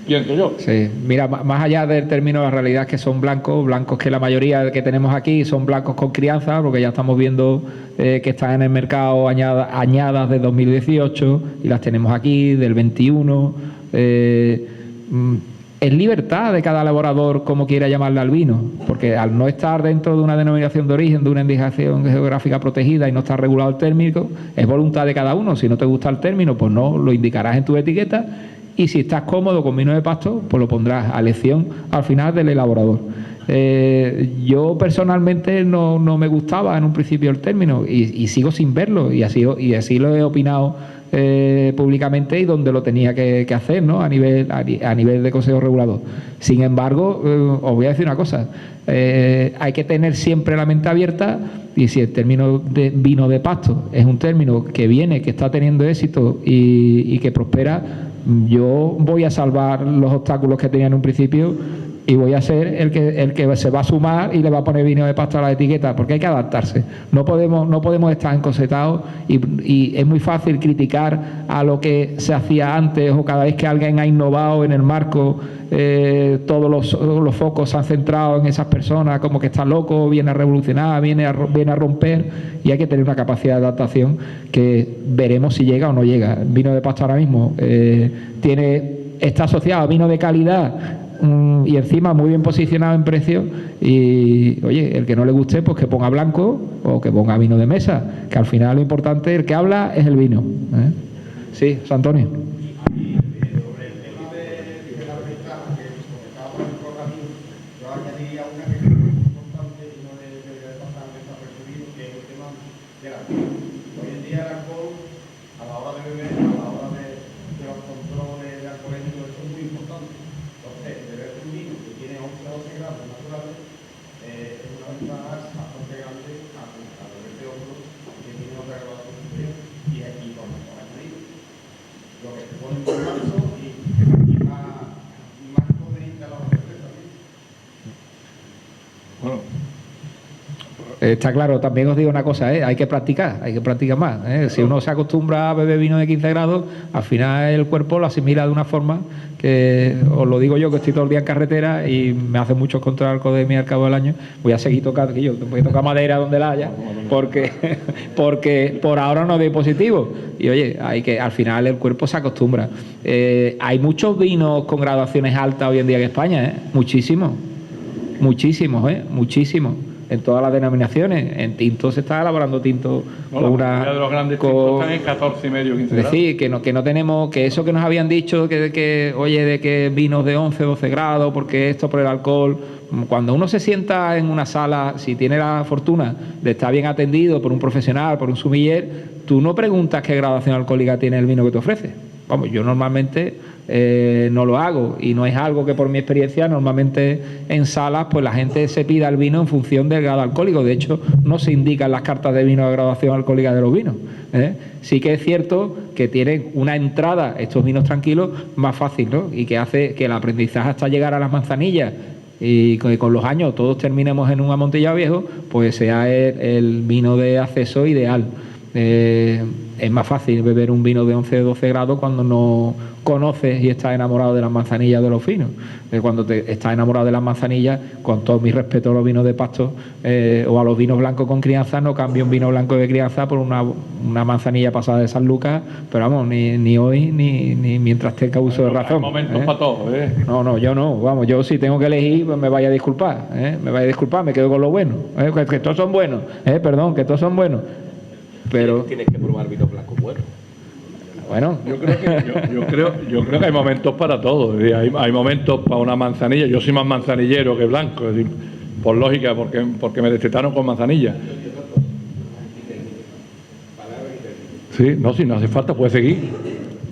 pienso yo. Sí, mira, más allá del término, la realidad es que son blancos que la mayoría que tenemos aquí son blancos con crianza, porque ya estamos viendo que están en el mercado añadas de 2018 y las tenemos aquí del 21. Es libertad de cada elaborador como quiera llamarle al vino, porque al no estar dentro de una denominación de origen, de una indicación geográfica protegida y no estar regulado el término, es voluntad de cada uno. Si no te gusta el término, pues no lo indicarás en tu etiqueta, y si estás cómodo con vino de Pasto, pues lo pondrás a elección al final del elaborador. Yo personalmente no me gustaba en un principio el término y sigo sin verlo, y así lo he opinado públicamente y donde lo tenía que hacer, ¿no? a nivel de Consejo Regulador. Sin embargo, os voy a decir una cosa, hay que tener siempre la mente abierta, y si el término de vino de Pasto es un término que viene, que está teniendo éxito y que prospera, yo voy a salvar los obstáculos que tenía en un principio y voy a ser el que se va a sumar y le va a poner vino de Pasto a la etiqueta, porque hay que adaptarse. No podemos estar encosetados y es muy fácil criticar a lo que se hacía antes, o cada vez que alguien ha innovado en el marco, todos los focos se han centrado en esas personas, como que está loco, viene a revolucionar, viene a romper, y hay que tener una capacidad de adaptación que veremos si llega o no llega. El vino de Pasto ahora mismo está asociado a vino de calidad, y encima muy bien posicionado en precio, y oye, el que no le guste, pues que ponga blanco o que ponga vino de mesa, que al final lo importante, el que habla es el vino, ¿eh? Sí, José Antonio. Sobre el tema de la ventaja que comentaba con Ramiro, yo añadiría una que creo que es importante y no debería pasar desapercibido, que es el tema del alcohol. Hoy en día el alcohol, a la hora de beber, a la hora de los controles de alcoholémicos, eso es muy importante. Entonces, beber un vino que tiene 11 o 12 grados naturales es una ventaja bastante grande a beber de otro que tiene otra graduación superior y con mejor añadido. Lo que se pone en un vaso y más conveniente a la hora de beber también. Bueno, Está claro, también os digo una cosa, hay que practicar más. Si uno se acostumbra a beber vino de 15 grados, al final el cuerpo lo asimila de una forma que, os lo digo yo, que estoy todo el día en carretera y me hace muchos control de alcoholemia al cabo del año, voy a seguir tocando, que yo voy a tocar madera donde la haya, porque por ahora no doy positivo. Y oye, al final el cuerpo se acostumbra. Hay muchos vinos con graduaciones altas hoy en día en España, muchísimos, en todas las denominaciones. En tinto se está elaborando tinto no, la mayoría de los grandes tintos están en 14,5, 15 grados. Es decir, que no tenemos, que eso que nos habían dicho, de que vinos de 11, 12 grados, porque esto por el alcohol. Cuando uno se sienta en una sala, si tiene la fortuna de estar bien atendido por un profesional, por un sommelier, tú no preguntas qué graduación alcohólica tiene el vino que te ofrece. Vamos, yo normalmente no lo hago, y no es algo que por mi experiencia normalmente en salas pues la gente se pida el vino en función del grado alcohólico. De hecho, no se indican las cartas de vino de graduación alcohólica de los vinos, ¿eh? Sí que es cierto que tienen una entrada, estos vinos tranquilos, más fácil, ¿no? Y que hace que el aprendizaje hasta llegar a las manzanillas y que con los años todos terminemos en un amontillado viejo, pues sea el vino de acceso ideal. Es más fácil beber un vino de 11 o 12 grados cuando no conoces y estás enamorado de las manzanillas de los finos. Cuando estás enamorado de las manzanillas, con todo mi respeto a los vinos de Pasto o a los vinos blancos con crianza, no cambio un vino blanco de crianza por una manzanilla pasada de San Lucas, pero vamos, ni hoy ni mientras tenga uso de razón. Hay momentos para todo, No, yo no, vamos, yo si tengo que elegir, pues me vaya a disculpar, me quedo con lo bueno, que todos son buenos, perdón, que todos son buenos. Pero tienes que probar vinos blancos buenos. Bueno, yo creo que hay momentos para todo. Hay momentos para una manzanilla. Yo soy más manzanillero que blanco, es decir, por lógica, porque me destetaron con manzanilla. Sí, no, si no hace falta, puede seguir.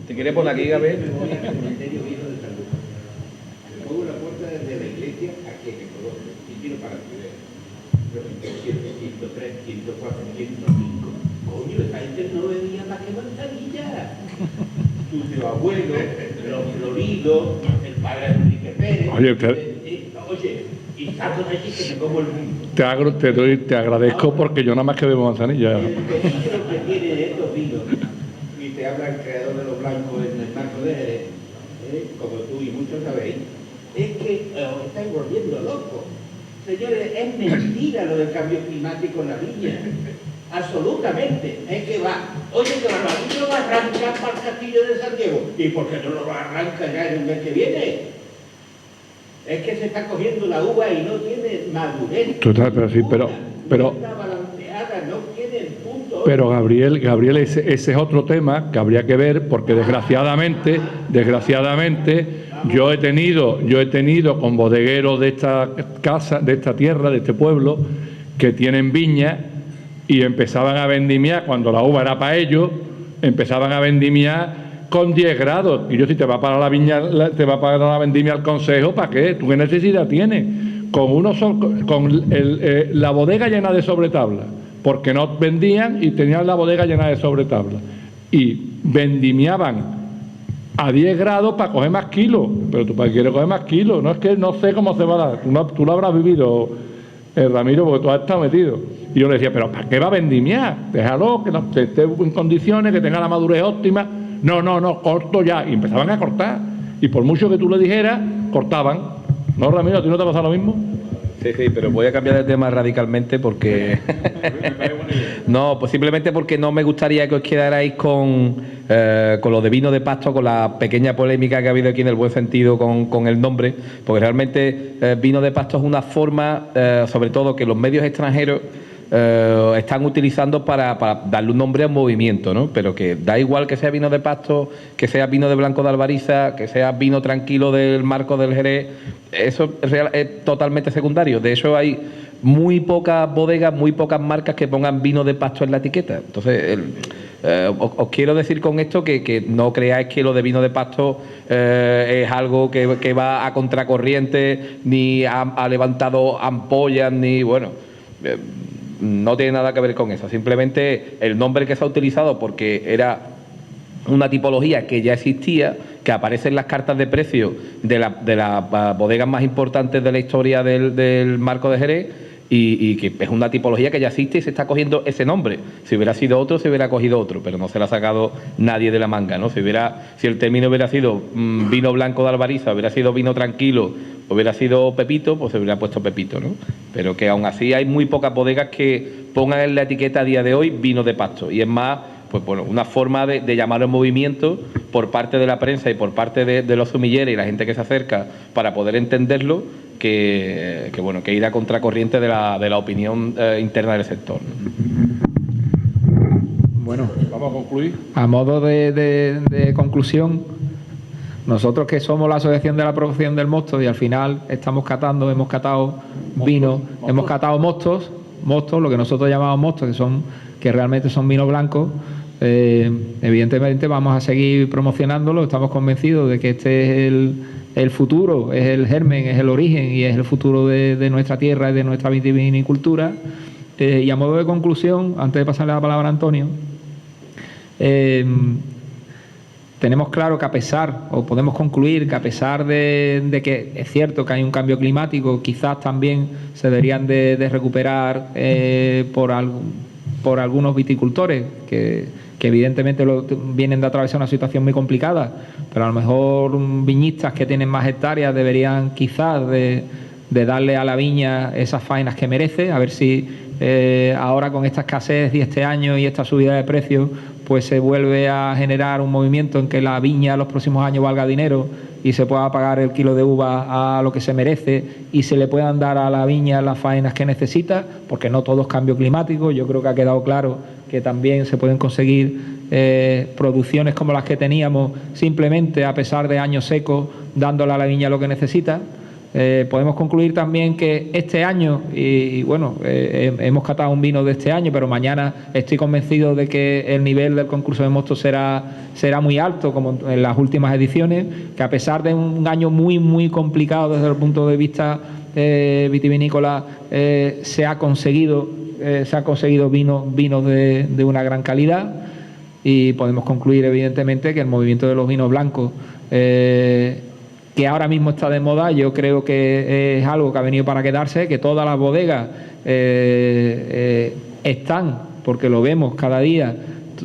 ¿Te quieres poner aquí, Gabriel? Pongo una puerta desde la iglesia aquí en el Colón y tiro para acceder. 107, 103, 104, 105. Coño, esta gente no venía más que manzanilla. tu tío abuelo, los Floridos, el padre Enrique Pérez. Oye, y tanto de allí que me como el mundo. Te agradezco porque yo nada más que bebo manzanilla. El peligro que tiene de estos vinos, y te habla el creador de los blancos en el marco de Jerez, como tú y muchos sabéis, es que os estáis volviendo locos. Señores, es mentira lo del cambio climático en la viña. Absolutamente. Es que va. Oye, que Barbarito va a arrancar para el castillo de San Diego. ¿Y por qué no lo arranca ya en el mes que viene? Es que se está cogiendo la uva y no tiene madurez. Total, pero sí, pero no está balanceada, no tiene el punto. Pero Gabriel, ese es otro tema que habría que ver, porque desgraciadamente, yo he tenido con bodegueros de esta casa, de esta tierra, de este pueblo, que tienen viñas y empezaban a vendimiar cuando la uva era para ellos, empezaban a vendimiar con 10 grados. Y yo, si te va para la viña, te va para la vendimia al consejo, ¿para qué? ¿Tú qué necesidad tienes? Con la bodega llena de sobretabla, porque no vendían y tenían la bodega llena de sobretabla. Y vendimiaban a 10 grados para coger más kilos. Pero tú para qué quieres coger más kilos. No es que no sé cómo se va a dar. Tú lo habrás vivido, Ramiro, porque tú has estado metido. Y yo le decía, ¿pero para qué va a vendimiar? Déjalo, que esté en condiciones, que tenga la madurez óptima. No, corto ya. Y empezaban a cortar. Y por mucho que tú le dijeras, cortaban. ¿No, Ramiro? ¿A ti no te pasa lo mismo? Sí, pero voy a cambiar de tema radicalmente porque... No, pues simplemente porque no me gustaría que os quedarais con lo de vino de pasto, con la pequeña polémica que ha habido aquí en el buen sentido con el nombre, porque realmente vino de pasto es una forma, sobre todo que los medios extranjeros están utilizando para darle un nombre a un movimiento, ¿no? Pero que da igual que sea vino de pasto, que sea vino de Blanco de Alvariza, que sea vino tranquilo del Marco del Jerez, eso es totalmente secundario. De hecho, hay muy pocas bodegas, muy pocas marcas que pongan vino de pasto en la etiqueta. Entonces, os quiero decir con esto que no creáis que lo de vino de pasto es algo que va a contracorriente, ni ha levantado ampollas, ni bueno... no tiene nada que ver con eso, simplemente el nombre que se ha utilizado porque era una tipología que ya existía, que aparece en las cartas de precio de las bodegas más importantes de la historia del Marco de Jerez y que es una tipología que ya existe y se está cogiendo ese nombre. Si hubiera sido otro, se hubiera cogido otro, pero no se lo ha sacado nadie de la manga, ¿no? Si el término hubiera sido vino blanco de Alvariza, hubiera sido vino tranquilo, hubiera sido Pepito, pues se hubiera puesto Pepito, ¿no? Pero que aún así hay muy pocas bodegas que pongan en la etiqueta a día de hoy vino de pasto. Y es más, pues bueno, una forma de llamar al movimiento por parte de la prensa y por parte de los sumilleres y la gente que se acerca para poder entenderlo, que ir a contracorriente de la opinión interna del sector. Bueno, vamos a concluir. A modo de conclusión, nosotros que somos la Asociación de la Producción del Mosto y al final hemos catado vino, hemos catado mostos, lo que nosotros llamamos mostos, que realmente son vinos blancos. Evidentemente vamos a seguir promocionándolo, estamos convencidos de que este es el futuro, es el germen, es el origen y es el futuro de nuestra tierra y de nuestra vitivinicultura. Y a modo de conclusión, antes de pasarle la palabra a Antonio, tenemos claro que podemos concluir que a pesar de que es cierto que hay un cambio climático, quizás también se deberían de recuperar por algunos viticultores que evidentemente vienen de atravesar una situación muy complicada, pero a lo mejor viñistas que tienen más hectáreas deberían quizás de darle a la viña esas faenas que merece, a ver si ahora con esta escasez y este año y esta subida de precios pues se vuelve a generar un movimiento en que la viña los próximos años valga dinero y se pueda pagar el kilo de uva a lo que se merece y se le puedan dar a la viña las faenas que necesita, porque no todo es cambio climático. Yo creo que ha quedado claro que también se pueden conseguir producciones como las que teníamos simplemente a pesar de años secos, dándole a la viña lo que necesita. Podemos concluir también que este año, hemos catado un vino de este año, pero mañana estoy convencido de que el nivel del concurso de mostos será muy alto, como en las últimas ediciones, que a pesar de un año muy, muy complicado desde el punto de vista vitivinícola, se ha conseguido vinos de una gran calidad. y podemos concluir evidentemente que el movimiento de los vinos blancos, que ahora mismo está de moda, yo creo que es algo que ha venido para quedarse, que todas las bodegas están, porque lo vemos cada día,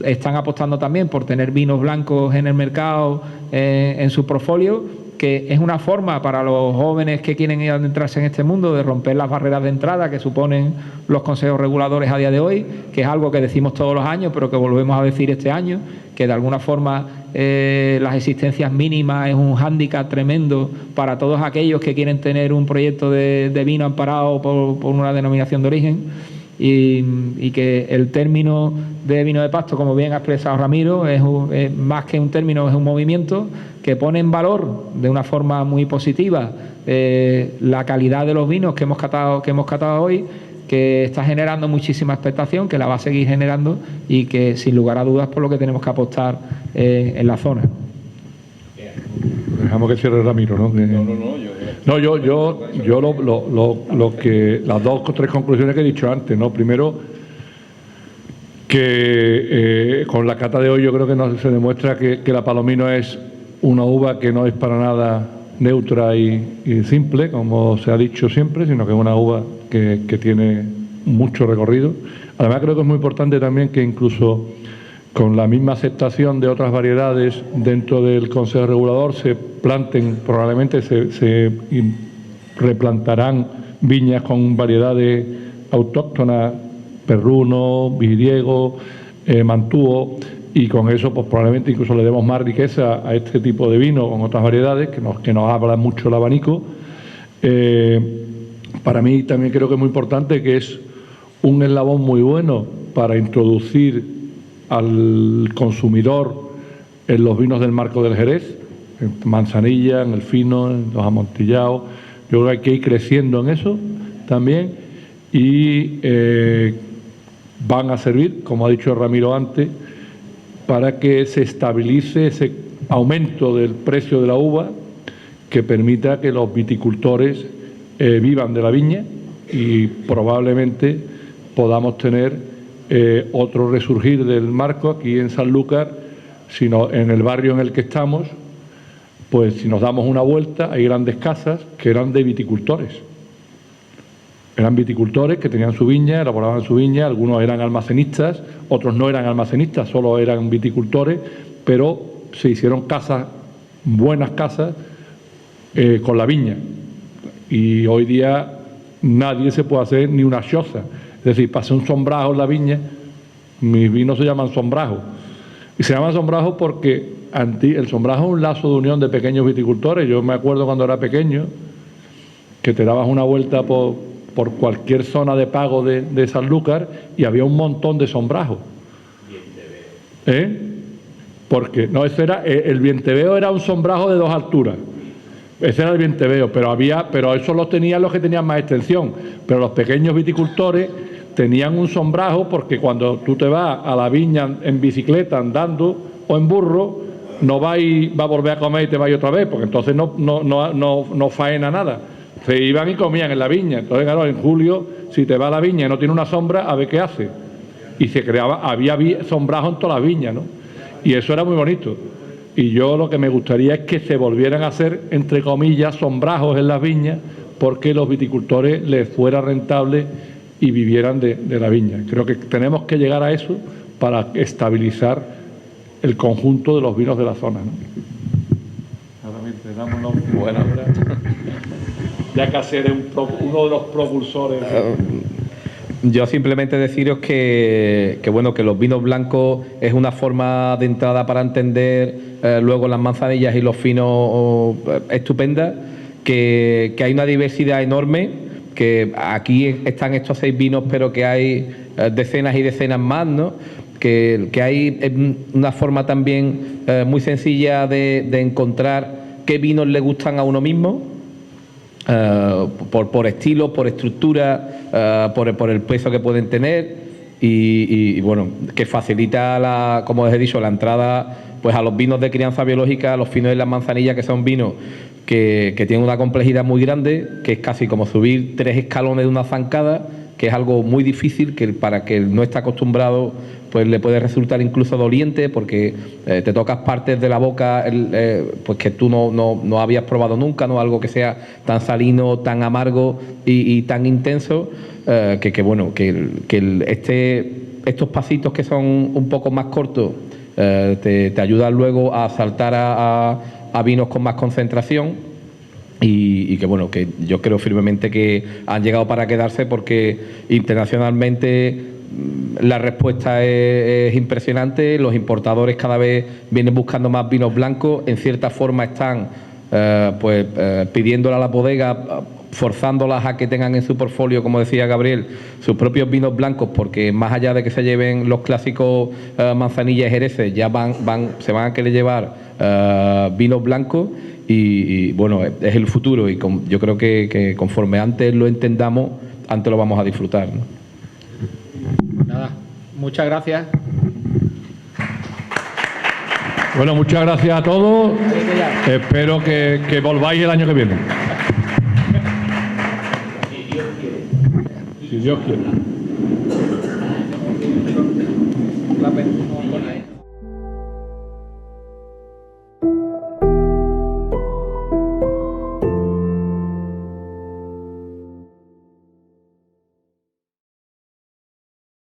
están apostando también por tener vinos blancos en el mercado, en su portfolio, que es una forma para los jóvenes que quieren ir a adentrarse en este mundo de romper las barreras de entrada que suponen los consejos reguladores a día de hoy, que es algo que decimos todos los años, pero que volvemos a decir este año, que de alguna forma las existencias mínimas es un hándicap tremendo para todos aquellos que quieren tener un proyecto de vino amparado por una denominación de origen. Y que el término de vino de pasto, como bien ha expresado Ramiro, es más que un término, es un movimiento que pone en valor de una forma muy positiva la calidad de los vinos que hemos catado hoy, que está generando muchísima expectación, que la va a seguir generando y que sin lugar a dudas por lo que tenemos que apostar en la zona. Dejamos que cierre Ramiro, ¿no? No, yo lo que las 2 o 3 conclusiones que he dicho antes, ¿no? Primero, que con la cata de hoy yo creo que se demuestra que la Palomino es una uva que no es para nada neutra y simple, como se ha dicho siempre, sino que es una uva que tiene mucho recorrido. Además creo que es muy importante también que incluso con la misma aceptación de otras variedades dentro del Consejo Regulador se planten, probablemente se replantarán viñas con variedades autóctonas, perruno, viriego, mantúo, y con eso pues probablemente incluso le demos más riqueza a este tipo de vino con otras variedades que nos habla mucho el abanico. Para mí también creo que es muy importante, que es un eslabón muy bueno para introducir al consumidor en los vinos del marco del Jerez, en Manzanilla, en el fino, en los amontillados. Yo creo que hay que ir creciendo en eso también y van a servir, como ha dicho Ramiro antes, para que se estabilice ese aumento del precio de la uva que permita que los viticultores vivan de la viña y probablemente podamos tener otro resurgir del marco aquí en Sanlúcar, sino en el barrio en el que estamos. Pues si nos damos una vuelta, hay grandes casas que eran de viticultores. Eran viticultores que tenían su viña, elaboraban su viña, algunos eran almacenistas, otros no eran almacenistas, solo eran viticultores, pero se hicieron casas, buenas casas, con la viña. Y hoy día nadie se puede hacer ni una choza. Es decir, para hacer un sombrajo en la viña, mis vinos se llaman sombrajo. Y se llaman sombrajo porque el sombrajo es un lazo de unión de pequeños viticultores. Yo me acuerdo cuando era pequeño que te dabas una vuelta por cualquier zona de pago de Sanlúcar y había un montón de sombrajos. Porque no, ese era el vienteveo, era un sombrajo de 2 alturas. Ese era el vienteveo, pero eso los tenían los que tenían más extensión. Pero los pequeños viticultores tenían un sombrajo porque cuando tú te vas a la viña en bicicleta, andando o en burro, no va a volver a comer y te vas otra vez, porque entonces no faena nada. Se iban y comían en la viña. Entonces, claro, en julio, si te vas a la viña y no tiene una sombra, a ver qué hace. Y había sombrajo en todas las viñas, ¿no? Y eso era muy bonito. Y yo lo que me gustaría es que se volvieran a hacer, entre comillas, sombrajos en las viñas, porque los viticultores les fuera rentable y vivieran de la viña. Creo que tenemos que llegar a eso para estabilizar el conjunto de los vinos de la zona, ¿no? Bueno, ya Cáceres es uno de los propulsores. Yo simplemente deciros que los vinos blancos es una forma de entrada para entender luego las manzanillas y los finos estupenda, que hay una diversidad enorme, que aquí están estos 6 vinos, pero que hay decenas y decenas más, ¿no? Que hay una forma también muy sencilla de encontrar qué vinos le gustan a uno mismo, por estilo, por estructura, por el peso que pueden tener y bueno, que facilita, como os he dicho, la entrada pues a los vinos de crianza biológica, a los finos de la manzanilla, que son vinos que tienen una complejidad muy grande, que es casi como subir 3 escalones de una zancada, que es algo muy difícil, que para que no está acostumbrado pues le puede resultar incluso doliente, porque te tocas partes de la boca pues que tú no habías probado nunca, no algo que sea tan salino, tan amargo y tan intenso, estos pasitos que son un poco más cortos te ayudan luego a saltar a vinos con más concentración. Y que yo creo firmemente que han llegado para quedarse, porque internacionalmente la respuesta es impresionante. Los importadores cada vez vienen buscando más vinos blancos, en cierta forma están pidiéndole a la bodega, forzándolas a que tengan en su portfolio, como decía Gabriel, sus propios vinos blancos, porque más allá de que se lleven los clásicos manzanillas y jereces, ya se van a querer llevar vinos blancos. Y bueno, es el futuro, y yo creo que conforme antes lo entendamos, antes lo vamos a disfrutar, ¿no? Nada, muchas gracias. Bueno, muchas gracias a todos. Espero que volváis el año que viene. Si Dios quiere.